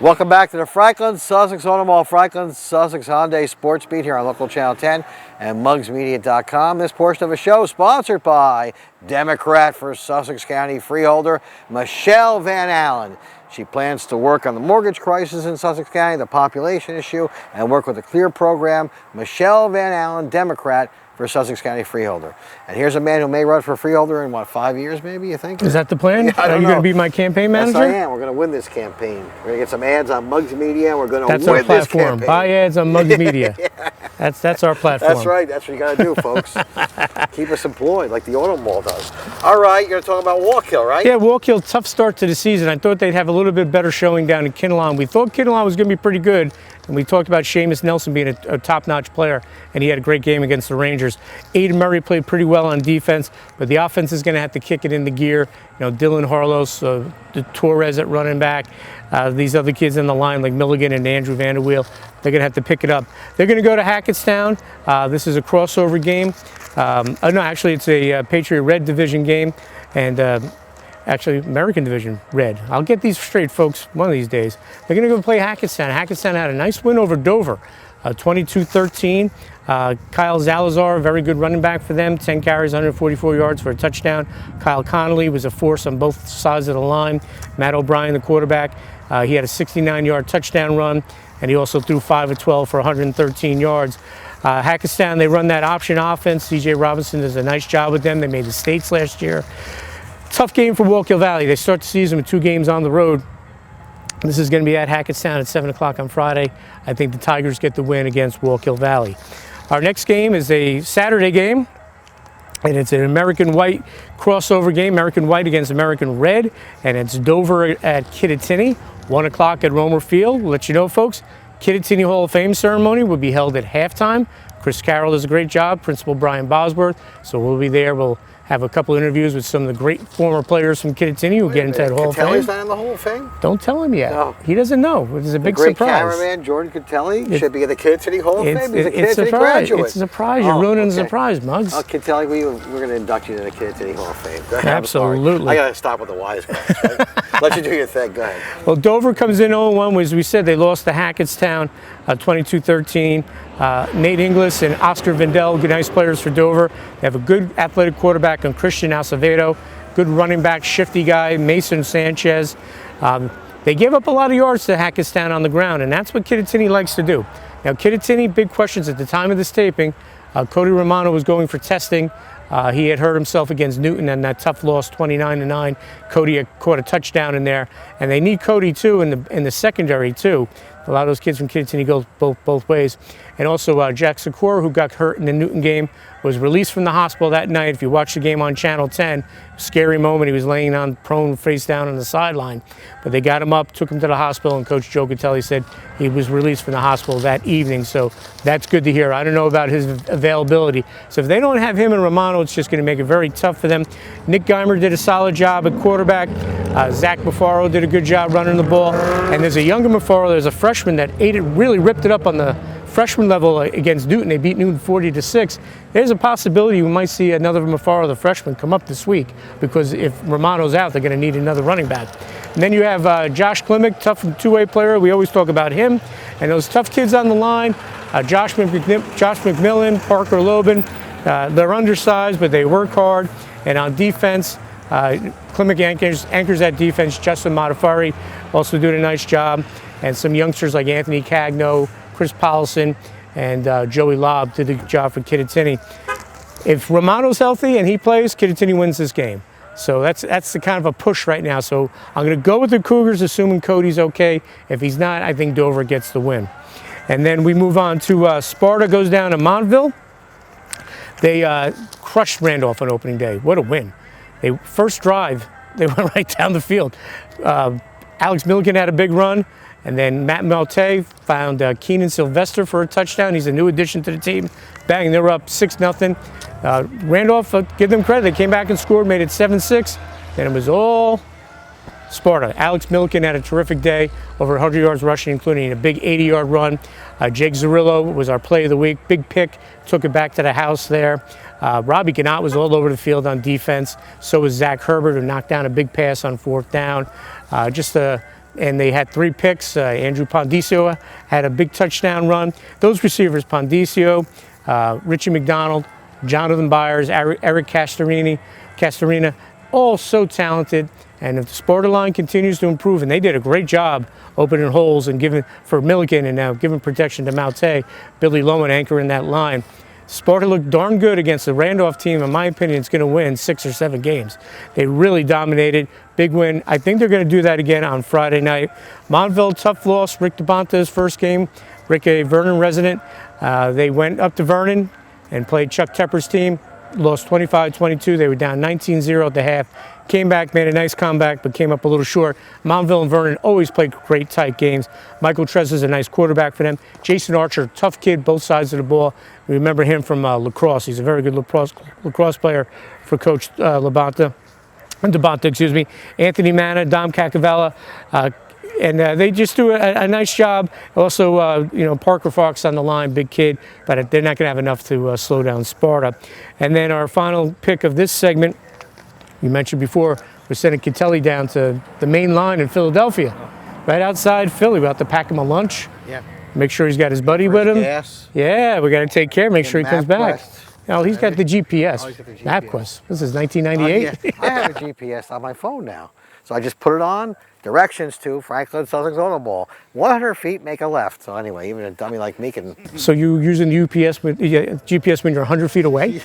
Welcome back to the Franklin-Sussex Automall, Franklin-Sussex Hyundai Sports Beat here on Local Channel 10 and mugsmedia.com. This portion of the show is sponsored by Democrat for Sussex County Freeholder Michelle Van Allen. She plans to work on the mortgage crisis in Sussex County, the population issue, and work with the CLEAR program. Michelle Van Allen, Democrat for Sussex County Freeholder. And here's a man who may run for Freeholder in, 5 years maybe, you think? Is that the plan? Yeah, Are you going to be my campaign manager? Yes, I am. We're going to win this campaign. We're going to get some ads on Mugs Media, and we're going to That's win our platform. this campaign. Buy ads on Mugs Media. Yeah. That's our platform. That's right. That's what you got to do, folks. Keep us employed like the Automall does. All right, you're going to talk about Wallkill, right? Yeah, Wallkill, tough start to the season. I thought they'd have a little bit better showing down in Kinnelon. We thought Kinnelon was going to be pretty good, and we talked about Seamus Nelson being a top-notch player, and he had a great game against the Rangers. Aiden Murray played pretty well on defense, but the offense is going to have to kick it into gear. You know, Dylan Harlos, the Torres at running back, these other kids in the line like Milligan and Andrew Vanderweel, they're going to have to pick it up. They're going to go to Hackettstown. This is a crossover game. No, actually, it's a Patriot Red Division game, and actually American Division Red. I'll get these straight, folks, one of these days. They're going to go play Hackettstown. Hackettstown had a nice win over Dover, 22-13. Kyle Zalazar, very good running back for them, 10 carries, 144 yards for a touchdown. Kyle Connolly was a force on both sides of the line. Matt O'Brien, the quarterback, he had a 69-yard touchdown run, and he also threw 5 of 12 for 113 yards. Hackettstown, they run that option offense. C.J. Robinson does a nice job with them. They made the states last year. Tough game for Wallkill Valley. They start the season with 2 games on the road. This is going to be at Hackettstown at 7 o'clock on Friday. I think the Tigers get the win against Wallkill Valley. Our next game is a Saturday game, and it's an American White crossover game, American White against American Red, and it's Dover at Kittatinny, 1 o'clock at Romer Field. We'll let you know, folks, Kittatinny Hall of Fame ceremony will be held at halftime. Chris Carroll does a great job, Principal Brian Bosworth, so we'll be there. We'll have a couple interviews with some of the great former players from Kittatinny who get into that Hall of Fame. Catelli's not in the Hall of Fame? Don't tell him yet. No. He doesn't know. It's a big great surprise. Cameraman Jordan Catelli should be in the Kittatinny Hall of Fame. He's a It's Kittatinny graduate. It's a surprise. You're ruining the surprise, Muggs. Oh, Catelli, we're going to induct you in the Kittatinny Hall of Fame. Go ahead. Absolutely. I got to stop with the wise guys. Right? Let you do your thing. Go ahead. Well, Dover comes in 0-1. As we said, they lost to Hackettstown 22-13. Nate Inglis and Oscar Vindel, good nice players for Dover. They have a good athletic quarterback on Christian Acevedo, good running back, shifty guy, Mason Sanchez. They gave up a lot of yards to Hackettstown on the ground, and that's what Kittatinny likes to do. Now, Kittatinny, big questions at the time of this taping. Cody Romano was going for testing. He had hurt himself against Newton in that tough loss, 29-9. Cody had caught a touchdown in there, and they need Cody too in the secondary too. A lot of those kids from Kittatinny go both ways. And also Jack Sikora, who got hurt in the Newton game, was released from the hospital that night. If you watch the game on Channel 10, scary moment. He was laying on prone, face down on the sideline. But they got him up, took him to the hospital, and Coach Joe Catelli said he was released from the hospital that evening. So that's good to hear. I don't know about his availability. So if they don't have him and Romano, it's just going to make it very tough for them. Nick Geimer did a solid job at quarterback. Zach Mafaro did a good job running the ball. And there's a younger Mafaro, there's a freshman that really ripped it up on the freshman level against Newton. They beat Newton 40-6. There's a possibility we might see another Mafaro, the freshman, come up this week, because if Romano's out, they're going to need another running back. And then you have Josh Klimek, tough two-way player. We always talk about him. And those tough kids on the line, Josh McMillan, Parker Lobin, they're undersized, but they work hard. And on defense, Klimek anchors that defense. Justin Modafari also doing a nice job. And some youngsters like Anthony Cagno, Chris Paulson, and Joey Lobb did the job for Kittatinny. If Romano's healthy and he plays, Kittatinny wins this game. So that's the kind of a push right now. So I'm going to go with the Cougars, assuming Cody's okay. If he's not, I think Dover gets the win. And then we move on to Sparta goes down to Montville. They crushed Randolph on opening day. What a win. First drive, they went right down the field. Alex Milliken had a big run. And then Matt Malte found Keenan Sylvester for a touchdown. He's a new addition to the team. Bang, they were up 6-0. Randolph, give them credit. They came back and scored, made it 7-6. Then it was all Sparta. Alex Milliken had a terrific day, over 100 yards rushing, including a big 80-yard run. Jake Zarillo was our play of the week. Big pick, took it back to the house there. Robbie Gannott was all over the field on defense. So was Zach Herbert, who knocked down a big pass on 4th down. And they had 3 picks. Andrew Pondicio had a big touchdown run. Those receivers, Pondicio, Richie McDonald, Jonathan Byers, Eric Castorina, all so talented. And if the Sparta line continues to improve, and they did a great job opening holes and giving for Milliken and now giving protection to Malte, Billy Lowen anchoring that line. Sparta looked darn good against the Randolph team. In my opinion, it's going to win 6 or 7 games. They really dominated. Big win. I think they're going to do that again on Friday night. Montville, tough loss. Rick DeBonta's first game. Rick, a Vernon resident. They went up to Vernon and played Chuck Tepper's team. Lost 25-22. They were down 19-0 at the half. Came back, made a nice comeback, but came up a little short. Montville and Vernon always played great, tight games. Michael Trez is a nice quarterback for them. Jason Archer, tough kid, both sides of the ball. We remember him from lacrosse. He's a very good lacrosse player for Coach DeBonta, excuse me. Anthony Manna, Dom Cacavella, and they just do a nice job. Also, Parker Fox on the line, big kid, but they're not going to have enough to slow down Sparta. And then our final pick of this segment, you mentioned before, we're sending Catelli down to the main line in Philadelphia, right outside Philly. We have to pack him a lunch. Yeah. Make sure he's got his buddy with him. Gas. Yeah, we got to take care. Make sure he comes back. No, he's got the GPS. Oh, he's got the GPS. MapQuest. This is 1998. I have a GPS on my phone now. So I just put it on, directions to Franklin-Sussex Automall. 100 feet, make a left. So anyway, even a dummy like me can... So you using the GPS when you're 100 feet away?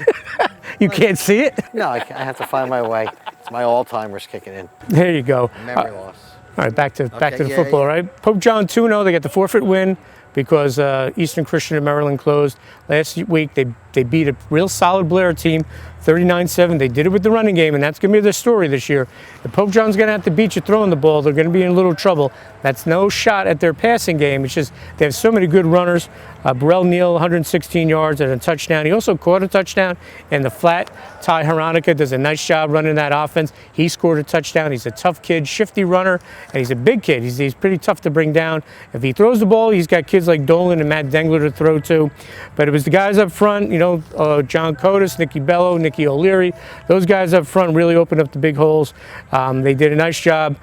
You can't see it? No, I have to find my way. It's my Alzheimer's kicking in. There you go. Memory loss. All right, back to the yeah, football, yeah. right? Pope John 2-0, they got the forfeit win because Eastern Christian of Maryland closed. Last week, they beat a real solid Blair team, 39-7. They did it with the running game, and that's going to be their story this year. If Pope John's going to have to beat you throwing the ball, they're going to be in a little trouble. That's no shot at their passing game. It's just they have so many good runners. Burrell Neal, 116 yards and a touchdown. He also caught a touchdown in the flat. Ty Haronica does a nice job running that offense. He scored a touchdown. He's a tough kid, shifty runner, and he's a big kid. He's pretty tough to bring down. If he throws the ball, he's got kids like Dolan and Matt Dengler to throw to. But it was the guys up front, John Cotis, Nicky Bello, Nicky O'Leary. Those guys up front really opened up the big holes. They did a nice job,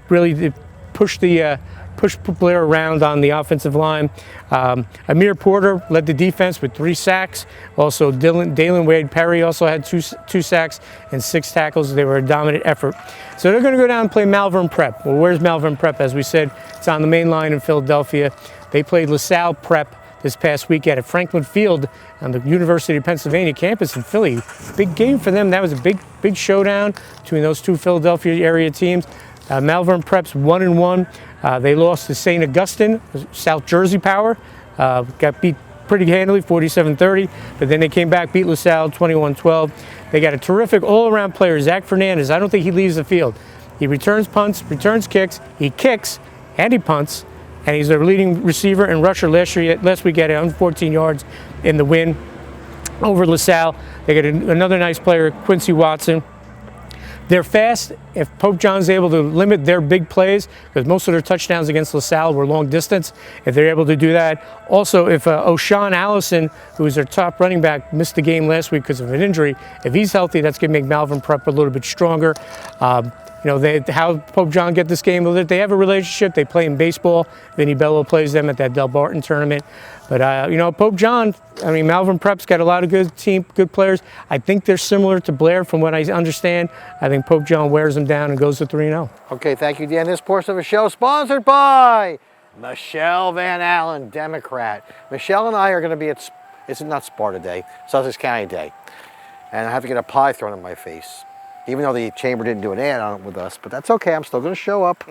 really pushed Blair around on the offensive line. Amir Porter led the defense with 3 sacks. Also, Dalen Wade Perry also had two sacks and 6 tackles. They were a dominant effort. So they're going to go down and play Malvern Prep. Well, where's Malvern Prep? As we said, it's on the main line in Philadelphia. They played LaSalle Prep this past weekend at Franklin Field on the University of Pennsylvania campus in Philly. Big game for them. That was a big showdown between those two Philadelphia area teams. Malvern Prep's 1-1. They lost to St. Augustine, South Jersey Power. Got beat pretty handily, 47-30. But then they came back, beat LaSalle 21-12. They got a terrific all-around player, Zach Fernandez. I don't think he leaves the field. He returns punts, returns kicks. He kicks and he punts. And he's their leading receiver and rusher. Last week he had 114 yards in the win over LaSalle. They got another nice player, Quincy Watson. They're fast. If Pope John's able to limit their big plays, because most of their touchdowns against LaSalle were long distance, if they're able to do that. Also, if O'Shawn Allison, who is their top running back, missed the game last week because of an injury, if he's healthy, that's going to make Malvern Prep a little bit stronger. How Pope John get this game? Well, they have a relationship. They play in baseball. Vinny Bello plays them at that Del Barton tournament. But, Pope John, Malvern Prep's got a lot of good players. I think they're similar to Blair from what I understand. I think Pope John wears them down and goes to 3-0. Okay, thank you, Dan. This portion of the show sponsored by Michelle Van Allen, Democrat. Michelle and I are going to be it's not Sparta Day, Sussex County Day. And I have to get a pie thrown in my face. Even though the chamber didn't do an ad on it with us, but that's okay. I'm still going to show up.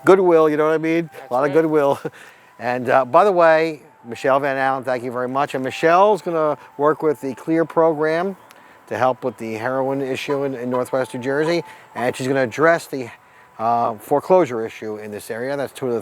Goodwill, you know what I mean? That's a lot of goodwill. And by the way, Michelle Van Allen, thank you very much. And Michelle's going to work with the Clear program to help with the heroin issue in Northwest New Jersey. And she's going to address the foreclosure issue in this area. That's two of the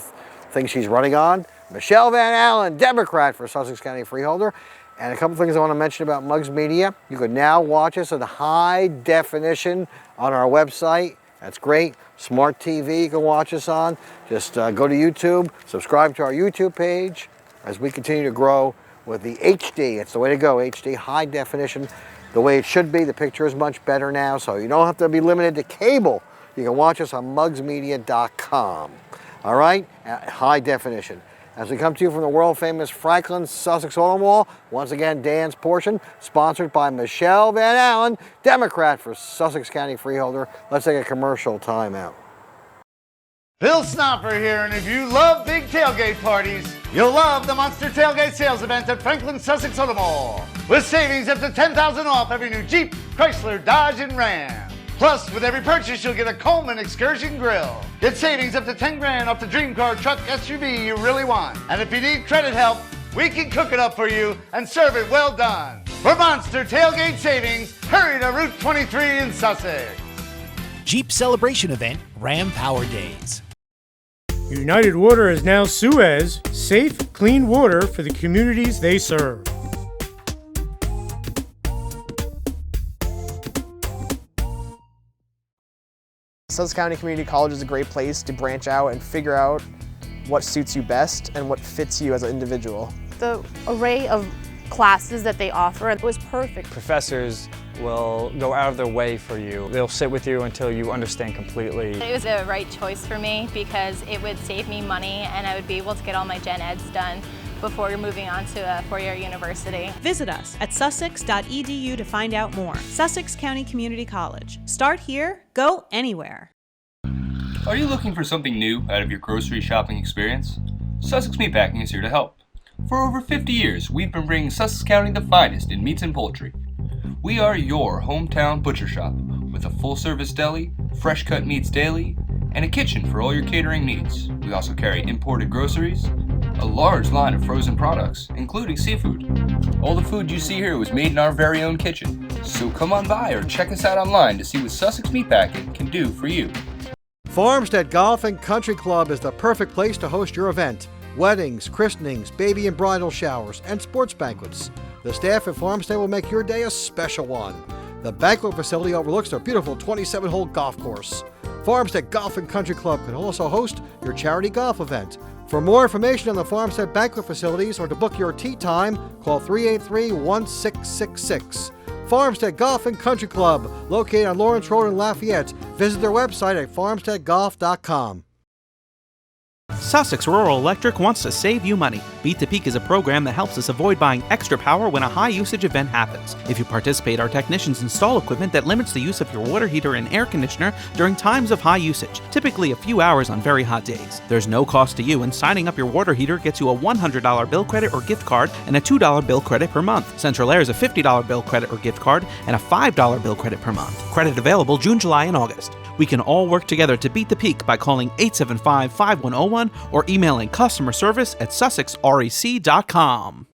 things she's running on. Michelle Van Allen, Democrat for Sussex County Freeholder. And a couple things I want to mention about Mugs Media. You can now watch us in high definition on our website. That's great. Smart TV you can watch us on. Just go to YouTube, subscribe to our YouTube page as we continue to grow with the HD. It's the way to go, HD, high definition, the way it should be. The picture is much better now, so you don't have to be limited to cable. You can watch us on mugsmedia.com. All right, high definition. As we come to you from the world-famous Franklin-Sussex Automall, once again, Dan's portion, sponsored by Michelle Van Allen, Democrat for Sussex County Freeholder. Let's take a commercial timeout. Bill Snopper here, and if you love big tailgate parties, you'll love the Monster Tailgate Sales Event at Franklin-Sussex Automall. With savings up to $10,000 off every new Jeep, Chrysler, Dodge, and Ram. Plus, with every purchase, you'll get a Coleman Excursion Grill. Get savings up to $10,000 off the dream car, truck, SUV you really want. And if you need credit help, we can cook it up for you and serve it well done. For Monster Tailgate Savings, hurry to Route 23 in Sussex. Jeep Celebration Event, Ram Power Days. United Water is now Suez, safe, clean water for the communities they serve. Sussex County Community College is a great place to branch out and figure out what suits you best and what fits you as an individual. The array of classes that they offer was perfect. Professors will go out of their way for you. They'll sit with you until you understand completely. It was the right choice for me because it would save me money and I would be able to get all my gen eds done before moving on to a four-year university. Visit us at sussex.edu to find out more. Sussex County Community College. Start here, go anywhere. Are you looking for something new out of your grocery shopping experience? Sussex Meatpacking is here to help. For over 50 years, we've been bringing Sussex County the finest in meats and poultry. We are your hometown butcher shop with a full-service deli, fresh cut meats daily, and a kitchen for all your catering needs. We also carry imported groceries, a large line of frozen products, including seafood. All the food you see here was made in our very own kitchen, so come on by or check us out online to see what Sussex Meatpacking can do for you. Farmstead Golf and Country Club is the perfect place to host your event. Weddings, christenings, baby and bridal showers, and sports banquets. The staff at Farmstead will make your day a special one. The banquet facility overlooks their beautiful 27-hole golf course. Farmstead Golf and Country Club can also host your charity golf event. For more information on the Farmstead banquet facilities or to book your tee time, call 383-1666. Farmstead Golf and Country Club, located on Lawrence Road in Lafayette. Visit their website at farmsteadgolf.com. Sussex Rural Electric wants to save you money. Beat the Peak is a program that helps us avoid buying extra power when a high-usage event happens. If you participate, our technicians install equipment that limits the use of your water heater and air conditioner during times of high usage, typically a few hours on very hot days. There's no cost to you, and signing up your water heater gets you a $100 bill credit or gift card and a $2 bill credit per month. Central Air is a $50 bill credit or gift card and a $5 bill credit per month. Credit available June, July, and August. We can all work together to beat the peak by calling 875-5101 or emailing customer service at sussexrec.com.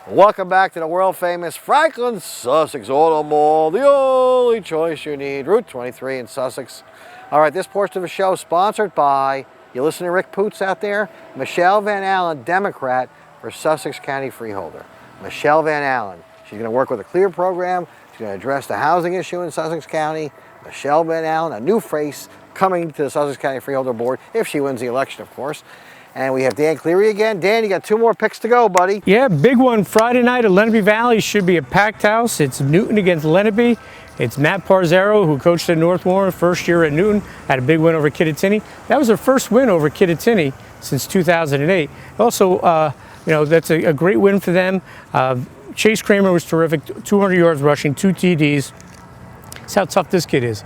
Welcome back to the world-famous Franklin-Sussex Automall, the only choice you need. Route 23 in Sussex. All right, this portion of the show sponsored by, you listen to Rick Poots out there? Michelle Van Allen, Democrat for Sussex County Freeholder. Michelle Van Allen. She's going to work with the Clear program. She's going to address the housing issue in Sussex County. Michelle Van Allen, a new face coming to the Sussex County Freeholder Board, if she wins the election, of course. And we have Dan Cleary again. Dan, you got 2 more picks to go, buddy. Yeah, big one Friday night at Lenape Valley. Should be a packed house. It's Newton against Lenape. It's Matt Parzero, who coached at North Warren, first year at Newton, had a big win over Kittatinny. That was their first win over Kittatinny since 2008. Also, that's a great win for them. Chase Kramer was terrific, 200 yards rushing, 2 TDs. That's how tough this kid is.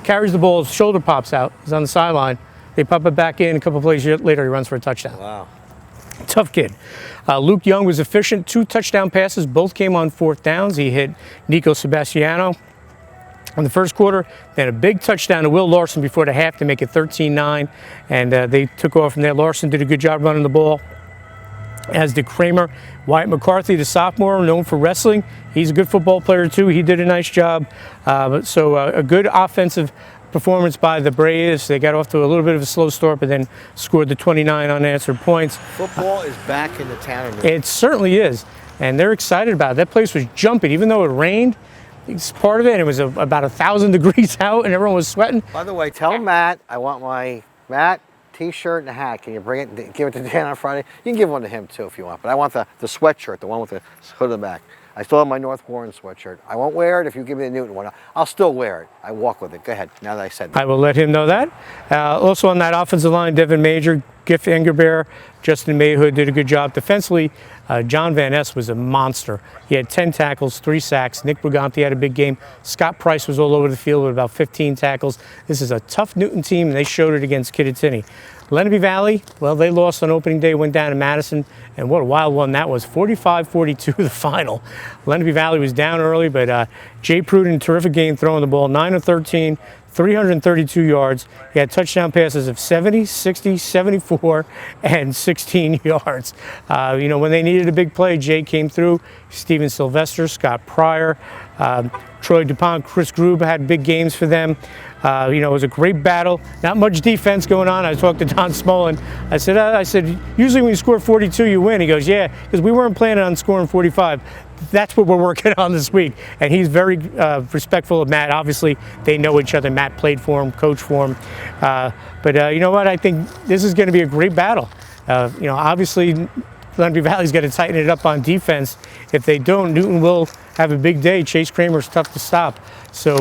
Carries the ball, his shoulder pops out. He's on the sideline. They pop it back in. A couple plays later, he runs for a touchdown. Wow. Tough kid. Luke Young was efficient. 2 touchdown passes. Both came on 4th downs. He hit Nico Sebastiano in the first quarter. Then a big touchdown to Will Larson before the half to make it 13-9. And they took off from there. Larson did a good job running the ball, as did Kramer. Wyatt McCarthy, the sophomore, known for wrestling. He's a good football player, too. He did a nice job. So a good offensive performance by the Braves. They got off to a little bit of a slow start, but then scored the 29 unanswered points. Football is back in the town. It certainly is. And they're excited about it. That place was jumping. Even though it rained, it's part of it. And it was about 1,000 degrees out, and everyone was sweating. By the way, tell Matt I want my T-shirt and a hat. Can you bring it, give it to Dan on Friday? You can give one to him too if you want, but I want the sweatshirt, the one with the hood on the back. I still have my North Warren sweatshirt. I won't wear it if you give me the Newton one. I'll still wear it. I walk with it. Go ahead, now that I said that. I will let him know that. Also on that offensive line, Devin Major, Giff Engerbear, Justin Mayhood did a good job. Defensively, John Van Ness was a monster. He had 10 tackles, 3 sacks. Nick Briganti had a big game. Scott Price was all over the field with about 15 tackles. This is a tough Newton team, and they showed it against Kittatinny. Lenape Valley, well, they lost on opening day, went down to Madison, and what a wild one that was, 45-42 the final. Lenape Valley was down early, but Jay Pruden, terrific game throwing the ball, 9 of 13, 332 yards. He had touchdown passes of 70, 60, 74, and 16 yards. When they needed a big play, Jay came through. Steven Sylvester, Scott Pryor, Troy DuPont, Chris Grube had big games for them. It was a great battle. Not much defense going on. I talked to Don Smolin. I said, usually when you score 42, you win. He goes, yeah, because we weren't planning on scoring 45. That's what we're working on this week. And he's very respectful of Matt. Obviously, they know each other. Matt played for him, coached for him. But you know what? I think this is going to be a great battle. Obviously, Lenape Valley's got to tighten it up on defense. If they don't, Newton will have a big day. Chase Kramer's tough to stop. So,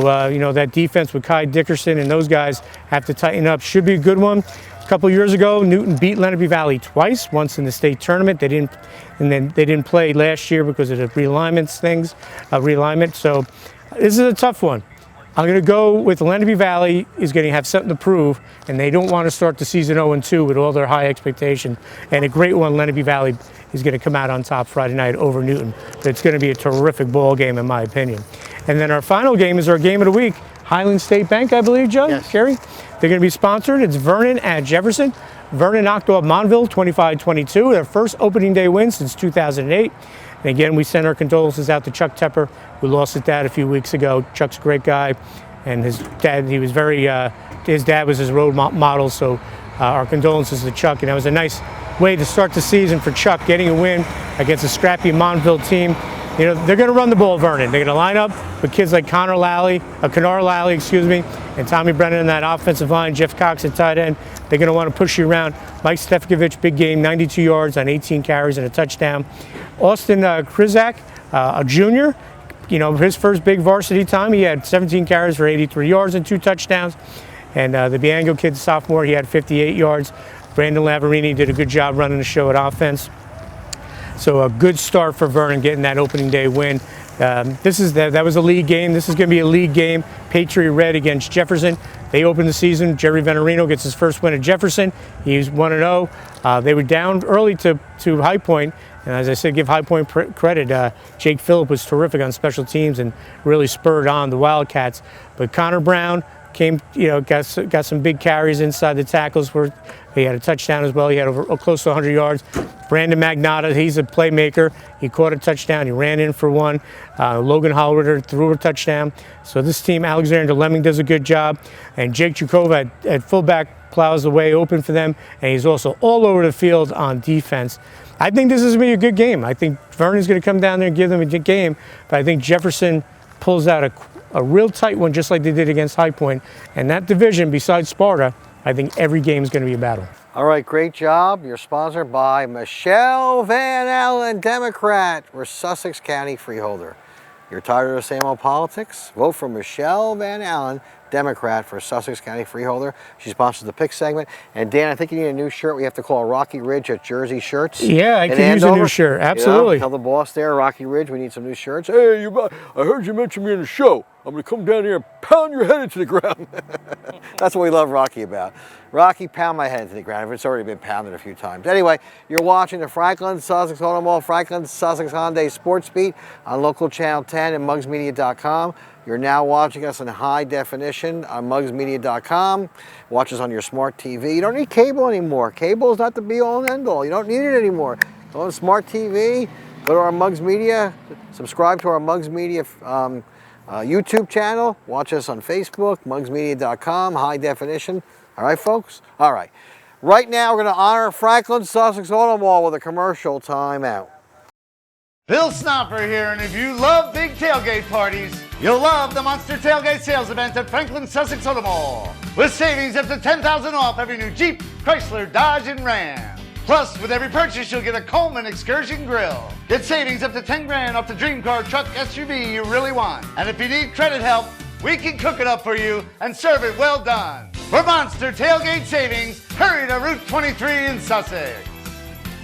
that defense with Kai Dickerson and those guys have to tighten up. Should be a good one. A couple years ago, Newton beat Lenape Valley twice, once in the state tournament. They didn't play last year because of the realignment. So this is a tough one. I'm going to go with Lenape Valley is going to have something to prove, and they don't want to start the season 0-2 with all their high expectation. And a great one, Lenape Valley is going to come out on top Friday night over Newton. But it's going to be a terrific ball game, in my opinion. And then our final game is our game of the week, Highland State Bank, I believe, Joe? Yes. Kerry? They're going to be sponsored. It's Vernon at Jefferson. Vernon knocked off Monville 25-22, their first opening day win since 2008. And again, we send our condolences out to Chuck Tepper, who lost his dad a few weeks ago. Chuck's a great guy, and his dad, he was very, his dad was his role model, so our condolences to Chuck. And that was a nice way to start the season for Chuck, getting a win against a scrappy Monville team. You know, they're going to run the ball, Vernon. They're going to line up with kids like Connor Lally, and Tommy Brennan in that offensive line, Jeff Cox at tight end. They're going to want to push you around. Mike Stefkovich, big game, 92 yards on 18 carries and a touchdown. Austin Krizak, a junior, you know, his first big varsity time, he had 17 carries for 83 yards and 2 touchdowns. And the Biango kid, sophomore, he had 58 yards. Brandon Lavarini did a good job running the show at offense. So a good start for Vernon getting that opening day win. That was a league game. This is going to be a league game. Patriot Red against Jefferson. They opened the season. Jerry Venerino gets his first win at Jefferson. He's 1-0. They were down early to High Point. And as I said, give High Point credit. Jake Phillip was terrific on special teams and really spurred on the Wildcats. But Connor Brown came, you know, got some big carries inside the tackles. Where he had a touchdown as well. He had over close to 100 yards. Brandon Magnotta, he's a playmaker. He caught a touchdown. He ran in for one. Logan Hollrider threw a touchdown. So this team, Alexander Lemming does a good job. And Jake Chukova at fullback plows the way open for them. And he's also all over the field on defense. I think this is going to be a good game. I think Vernon's going to come down there and give them a good game. But I think Jefferson pulls out a real tight one, just like they did against High Point. And that division, besides Sparta, I think every game is going to be a battle. All right, great job. You're sponsored by Michelle Van Allen, Democrat. We're Sussex County freeholder. You're tired of the same old politics? Vote for Michelle Van Allen, Democrat, for Sussex County freeholder. She sponsors the pick segment. And Dan, I think you need a new shirt. We have to call Rocky Ridge at Jersey Shirts. Yeah, I can use a new shirt. Absolutely. You know, tell the boss there, Rocky Ridge, we need some new shirts. Hey, I heard you mention me in the show. I'm going to come down here and pound your head into the ground. That's what we love Rocky about. Rocky, pound my head into the ground. It's already been pounded a few times. Anyway, you're watching the Franklin-Sussex Automall, Franklin-Sussex Hyundai Sports Beat on local channel 10 and mugsmedia.com. You're now watching us in high definition on mugsmedia.com. Watch us on your smart TV. You don't need cable anymore. Cable is not the be-all and end-all. You don't need it anymore. Go on smart TV, go to our Mugs Media, subscribe to our Mugs Media YouTube channel. Watch us on Facebook, mugsmedia.com, high definition. All right, folks? All right. Right now, we're going to honor Franklin-Sussex Automall with a commercial timeout. Bill Snopper here, and if you love big tailgate parties, you'll love the Monster Tailgate Sales Event at Franklin-Sussex Automall. With savings up to $10,000 off every new Jeep, Chrysler, Dodge, and Ram. Plus, with every purchase, you'll get a Coleman Excursion Grill. Get savings up to $10,000 off the dream car, truck, SUV you really want. And if you need credit help, we can cook it up for you and serve it well done. For Monster Tailgate Savings, hurry to Route 23 in Sussex.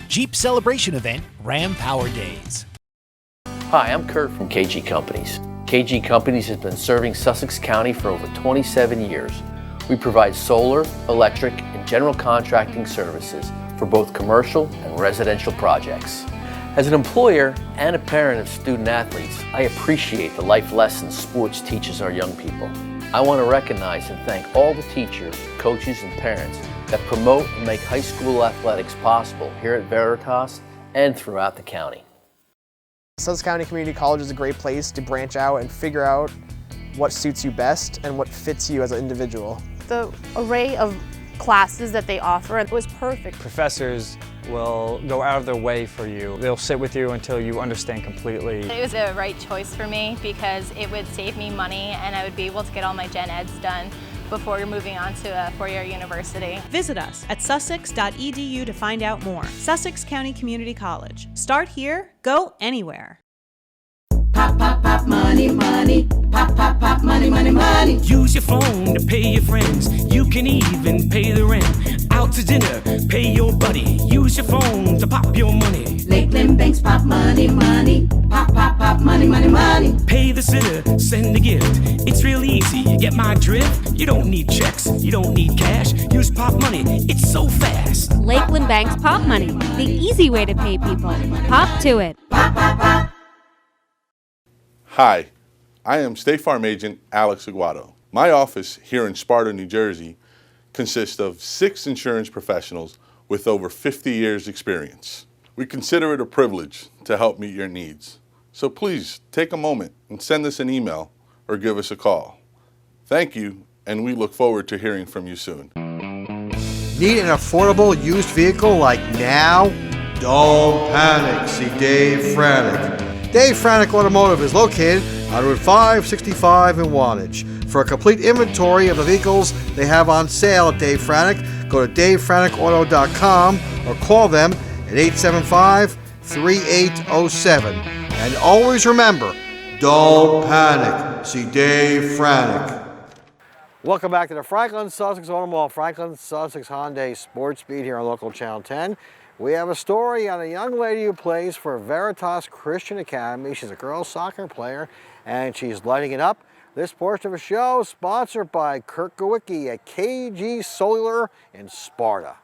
Jeep Celebration Event, Ram Power Days. Hi, I'm Kurt from KG Companies. KG Companies has been serving Sussex County for over 27 years. We provide solar, electric, and general contracting services for both commercial and residential projects. As an employer and a parent of student athletes, I appreciate the life lessons sports teaches our young people. I want to recognize and thank all the teachers, coaches, and parents that promote and make high school athletics possible here at Veritas and throughout the county. Sussex County Community College is a great place to branch out and figure out what suits you best and what fits you as an individual. The array of classes that they offer, it was perfect. Professors will go out of their way for you. They'll sit with you until you understand completely. It was a right choice for me because it would save me money and I would be able to get all my gen eds done before moving on to a four-year university. Visit us at sussex.edu to find out more. Sussex County Community College. Start here, go anywhere. Pop, pop, pop, money, money. Pop, pop, pop, money, money, money. Use your phone to pay your friends. You can even pay the rent. Out to dinner, pay your buddy. Use your phone to pop your money. Lakeland Banks pop money, money. Pop, pop, pop, money, money, money. Pay the sitter, send a gift. It's real easy. my drift? You don't need checks, you don't need cash. Use Pop Money, it's so fast. Lakeland Bank's Pop Money, the easy way to pay people. Pop to it. Hi, I am State Farm Agent Alex Aguado. My office here in Sparta, New Jersey consists of 6 insurance professionals with over 50 years experience. We consider it a privilege to help meet your needs. So please take a moment and send us an email or give us a call. Thank you, and we look forward to hearing from you soon. Need an affordable used vehicle like now? Don't panic. See Dave Franick. Dave Franick Automotive is located on Route 565 in Wantage. For a complete inventory of the vehicles they have on sale at Dave Franick, go to davefrannickauto.com or call them at 875-3807. And always remember, don't panic. See Dave Franick. Welcome back to the Franklin-Sussex Automall, Franklin-Sussex Hyundai Sports Beat here on Local Channel 10. We have a story on a young lady who plays for Veritas Christian Academy. She's a girls soccer player and she's lighting it up. This portion of the show sponsored by Kurt Gowicki at KG Solar in Sparta.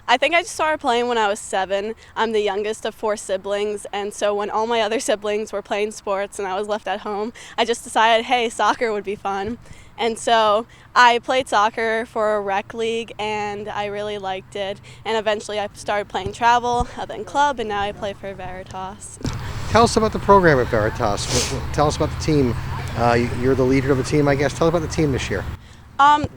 I think I just started playing when I was 7. I'm the youngest of 4 siblings, and so when all my other siblings were playing sports and I was left at home, I just decided, hey, soccer would be fun. And so I played soccer for a rec league and I really liked it. And eventually I started playing travel, then club, and now I play for Veritas. Tell us about the program at Veritas. Tell us about the team. You're the leader of the team, I guess. Tell us about the team this year.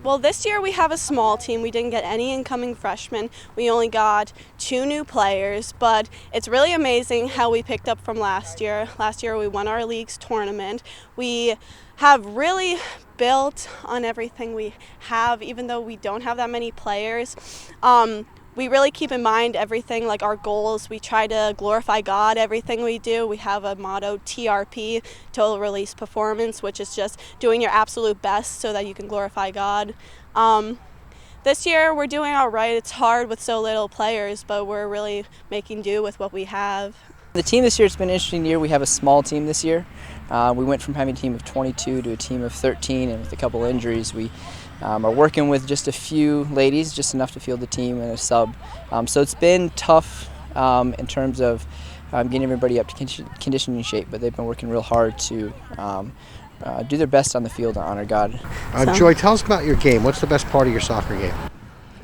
Well, this year we have a small team. We didn't get any incoming freshmen. We only got 2 new players, but it's really amazing how we picked up from last year. Last year we won our league's tournament. We have really built on everything we have, even though we don't have that many players. We really keep in mind everything, like our goals. We try to glorify God, everything we do. We have a motto, TRP, Total Release Performance, which is just doing your absolute best so that you can glorify God. This year we're doing all right. It's hard with so little players, but we're really making do with what we have. The team this year, it's been an interesting year. We have a small team this year. We went from having a team of 22 to a team of 13, and with a couple injuries, we are working with just a few ladies, just enough to field the team and a sub. So it's been tough in terms of getting everybody up to conditioning shape, but they've been working real hard to do their best on the field and honor God. Joy, tell us about your game. What's the best part of your soccer game?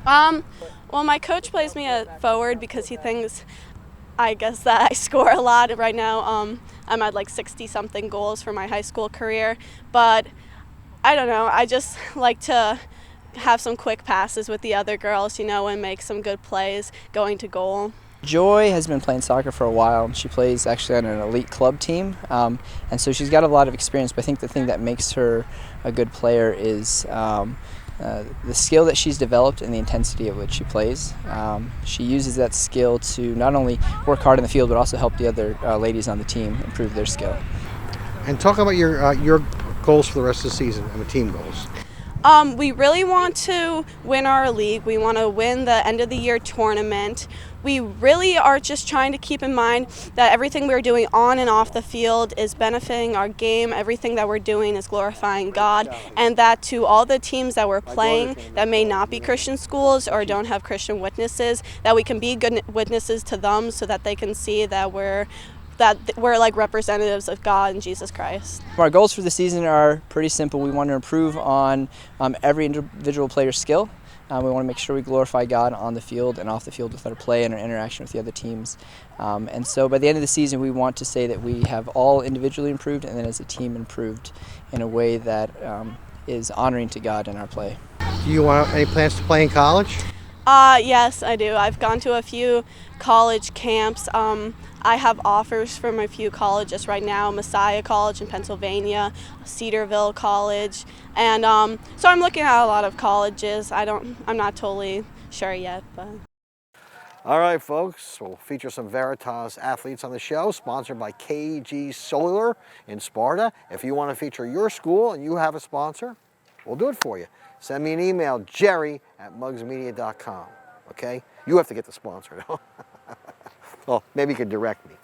Well, my coach plays me at forward because he thinks, I guess, that I score a lot. Right now I'm at like 60-something goals for my high school career, but I don't know, I just like to have some quick passes with the other girls, you know, and make some good plays going to goal. Joy has been playing soccer for a while. She plays actually on an elite club team, and so she's got a lot of experience, but I think the thing that makes her a good player is the skill that she's developed and the intensity at which she plays. She uses that skill to not only work hard in the field, but also help the other ladies on the team improve their skill. And talk about your goals for the rest of the season and the team goals. We really want to win our league. We want to win the end of the year tournament. We really are just trying to keep in mind that everything we're doing on and off the field is benefiting our game. Everything that we're doing is glorifying God, and that to all the teams that we're playing that may not be Christian schools or don't have Christian witnesses, that we can be good witnesses to them so that they can see that we're like representatives of God and Jesus Christ. Our goals for the season are pretty simple. We want to improve on every individual player's skill. We want to make sure we glorify God on the field and off the field with our play and our interaction with the other teams. And so by the end of the season, we want to say that we have all individually improved and then as a team improved in a way that is honoring to God in our play. Do you want any plans to play in college? Yes, I do. I've gone to a few college camps. I have offers from a few colleges right now, Messiah College in Pennsylvania, Cedarville College, and so I'm looking at a lot of colleges. I'm not totally sure yet, but. All right, folks, we'll feature some Veritas athletes on the show, sponsored by KG Solar in Sparta. If you want to feature your school and you have a sponsor, we'll do it for you. Send me an email, jerry@mugsmedia.com, okay? You have to get the sponsor, though. Well, maybe you could direct me.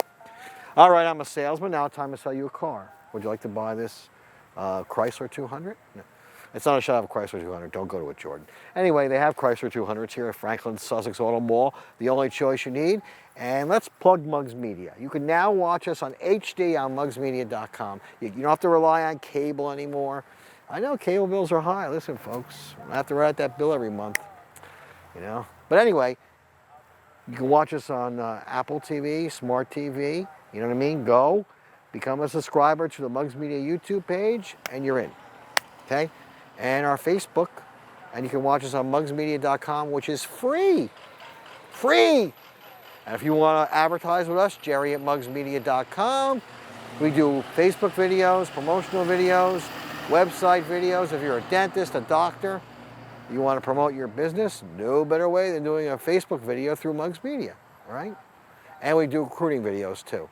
All right, I'm a salesman. Now time to sell you a car. Would you like to buy this Chrysler 200? No. It's not a shot of Chrysler 200. Don't go to it, Jordan. Anyway, they have Chrysler 200s here at Franklin-Sussex Automall, the only choice you need. And let's plug Mugs Media. You can now watch us on HD on mugsmedia.com. You don't have to rely on cable anymore. I know cable bills are high. Listen, folks, I have to write that bill every month, you know. But anyway, you can watch us on Apple TV, Smart TV, you know what I mean? Go, become a subscriber to the Mugs Media YouTube page, and you're in, okay? And our Facebook, and you can watch us on mugsmedia.com, which is free. Free! And if you want to advertise with us, Jerry at mugsmedia.com. We do Facebook videos, promotional videos, website videos. If you're a dentist, a doctor, you want to promote your business, no better way than doing a Facebook video through Mugs Media, all right? And we do recruiting videos too.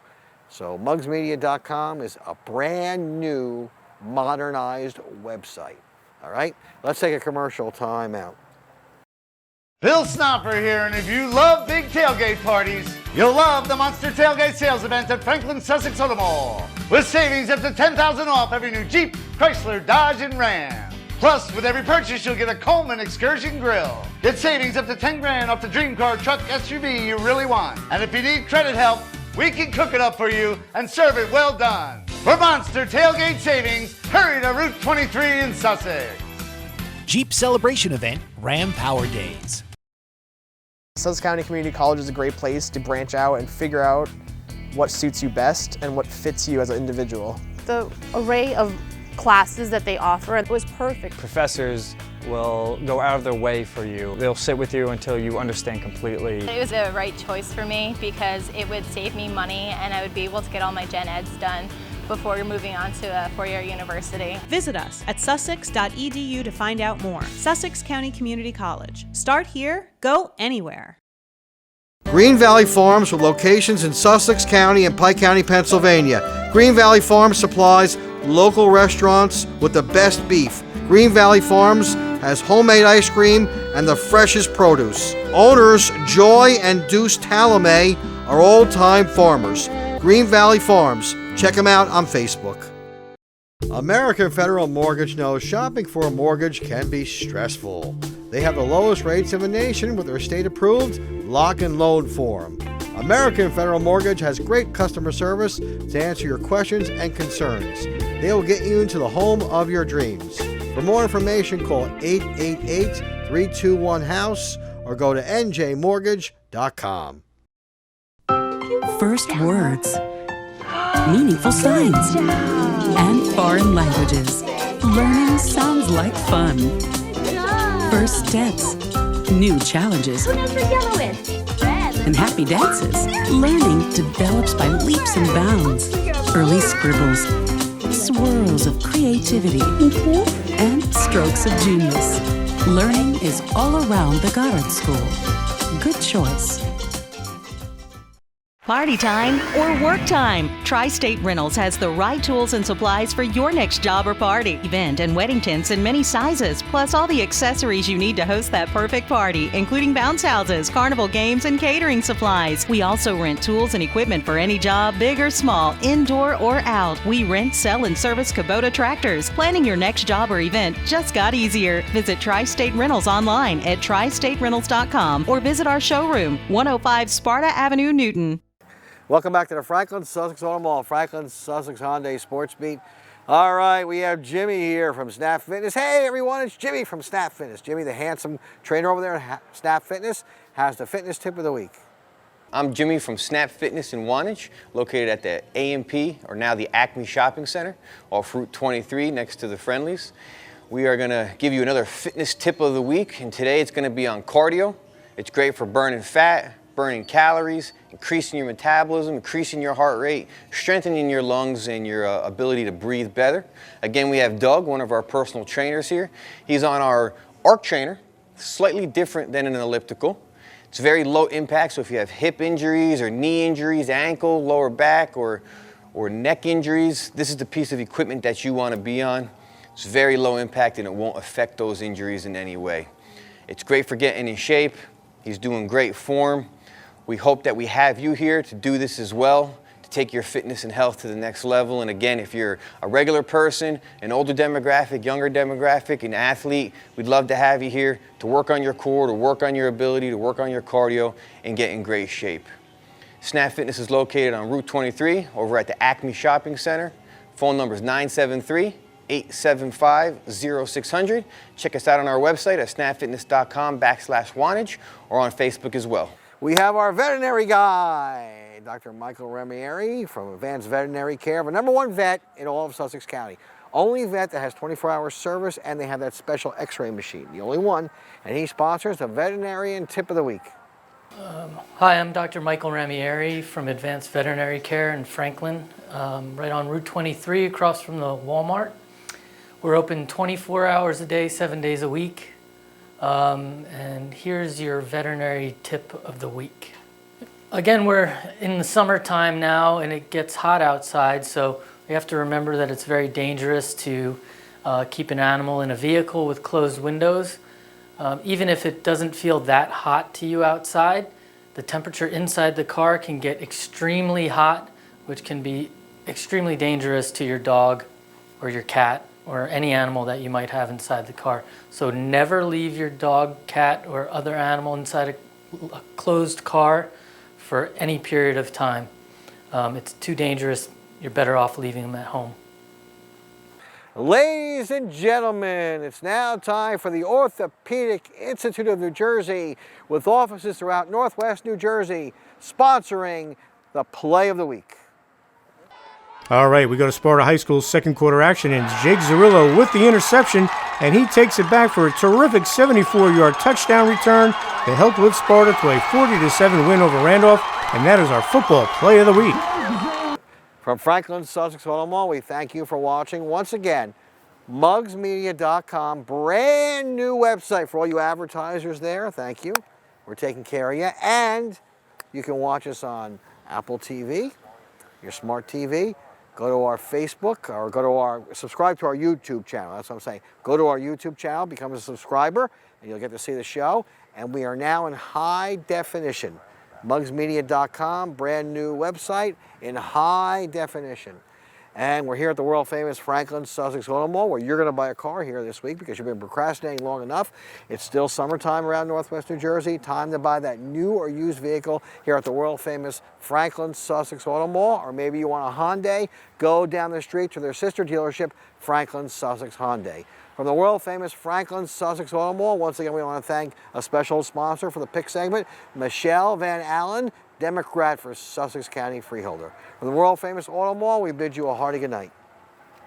So mugsmedia.com is a brand new, modernized website. All right, let's take a commercial time out. Bill Snopper here, and if you love big tailgate parties, you'll love the Monster Tailgate Sales Event at Franklin-Sussex Automall, with savings up to $10,000 off every new Jeep, Chrysler, Dodge, and Ram. Plus, with every purchase, you'll get a Coleman Excursion Grill. Get savings up to $10,000 off the dream car, truck, SUV you really want. And if you need credit help, we can cook it up for you and serve it well done. For Monster Tailgate Savings, hurry to Route 23 in Sussex. Jeep Celebration Event, Ram Power Days. Sussex County Community College is a great place to branch out and figure out what suits you best and what fits you as an individual. The array of classes that they offer was perfect. Professors will go out of their way for you. They'll sit with you until you understand completely. It was the right choice for me because it would save me money and I would be able to get all my gen eds done before you're moving on to a four-year university. Visit us at sussex.edu to find out more. Sussex County Community College. Start here, go anywhere. Green Valley Farms with locations in Sussex County and Pike County, Pennsylvania. Green Valley Farms supplies local restaurants with the best beef. Green Valley Farms has homemade ice cream and the freshest produce. Owners Joy and Deuce Talamay are old-time farmers. Green Valley Farms. Check them out on Facebook. American Federal Mortgage knows shopping for a mortgage can be stressful. They have the lowest rates in the nation with their state-approved lock and loan form. American Federal Mortgage has great customer service to answer your questions and concerns. They will get you into the home of your dreams. For more information, call 888-321-HOUSE or go to njmortgage.com. First words, meaningful signs, and foreign languages. Learning sounds like fun. First steps, new challenges, and happy dances. Learning develops by leaps and bounds. Early scribbles, swirls of creativity, and strokes of genius. Learning is all around the Goddard School. Good choice. Party time or work time? Tri-State Rentals has the right tools and supplies for your next job or party, event, and wedding tents in many sizes, plus all the accessories you need to host that perfect party, including bounce houses, carnival games, and catering supplies. We also rent tools and equipment for any job, big or small, indoor or out. We rent, sell, and service Kubota tractors. Planning your next job or event just got easier. Visit Tri-State Rentals online at tristaterentals.com or visit our showroom, 105 Sparta Avenue, Newton. Welcome back to the Franklin-Sussex Automall, Franklin-Sussex Hyundai Sports Beat. All right, we have Jimmy here from Snap Fitness. Hey everyone, it's Jimmy from Snap Fitness. Jimmy, the handsome trainer over there at Snap Fitness, has the fitness tip of the week. I'm Jimmy from Snap Fitness in Wantage, located at the A&P, or now the Acme Shopping Center, off Route 23 next to the Friendlies. We are gonna give you another fitness tip of the week, and today it's gonna be on cardio. It's great for burning fat, burning calories, increasing your metabolism, increasing your heart rate, strengthening your lungs and your ability to breathe better. Again, we have Doug, one of our personal trainers here. He's on our arc trainer, slightly different than an elliptical. It's very low impact, so if you have hip injuries or knee injuries, ankle, lower back, or neck injuries, this is the piece of equipment that you want to be on. It's very low impact and it won't affect those injuries in any way. It's great for getting in shape. He's doing great form. We hope that we have you here to do this as well, to take your fitness and health to the next level. And again, if you're a regular person, an older demographic, younger demographic, an athlete, we'd love to have you here to work on your core, to work on your ability, to work on your cardio, and get in great shape. Snap Fitness is located on Route 23 over at the Acme Shopping Center. Phone number is 973-875-0600. Check us out on our website at snapfitness.com/Wantage or on Facebook as well. We have our veterinary guy, Dr. Michael Ramieri from Advanced Veterinary Care, the #1 vet in all of Sussex County. Only vet that has 24-hour service, and they have that special x-ray machine, the only one, and he sponsors the Veterinarian Tip of the Week. Hi, I'm Dr. Michael Ramieri from Advanced Veterinary Care in Franklin, right on Route 23 across from the Walmart. We're open 24 hours a day, 7 days a week. And here's your veterinary tip of the week. Again, we're in the summertime now and it gets hot outside, so we have to remember that it's very dangerous to keep an animal in a vehicle with closed windows. Even if it doesn't feel that hot to you outside, the temperature inside the car can get extremely hot, which can be extremely dangerous to your dog or your cat or any animal that you might have inside the car. So never leave your dog, cat, or other animal inside a closed car for any period of time. It's too dangerous. You're better off leaving them at home. Ladies and gentlemen, it's now time for the Orthopedic Institute of New Jersey, with offices throughout Northwest New Jersey, sponsoring the Play of the Week. All right, we go to Sparta High School's second quarter action, and it's Jake Zarillo with the interception, and he takes it back for a terrific 74-yard touchdown return to help lift Sparta to a 40-7 win over Randolph, and that is our football Play of the Week. From Franklin-Sussex Automall, we thank you for watching. Once again, mugsmedia.com, brand new website for all you advertisers there. Thank you. We're taking care of you. And you can watch us on Apple TV, your smart TV. Go to our Facebook or subscribe to our YouTube channel. That's what I'm saying. Go to our YouTube channel, become a subscriber, and you'll get to see the show. And we are now in high definition. mugsmedia.com, brand new website in high definition. And we're here at the world famous Franklin-Sussex Automall, where you're going to buy a car here this week because you've been procrastinating long enough. It's still summertime around Northwest New Jersey. Time to buy that new or used vehicle here at the world famous Franklin-Sussex Automall. Or maybe you want a Hyundai, go down the street to their sister dealership, Franklin-Sussex Hyundai. From the world famous Franklin-Sussex Automall, once again we want to thank a special sponsor for the pick segment, Michelle Van Allen, Democrat for Sussex County Freeholder. From the world famous Automall, we bid you a hearty good night.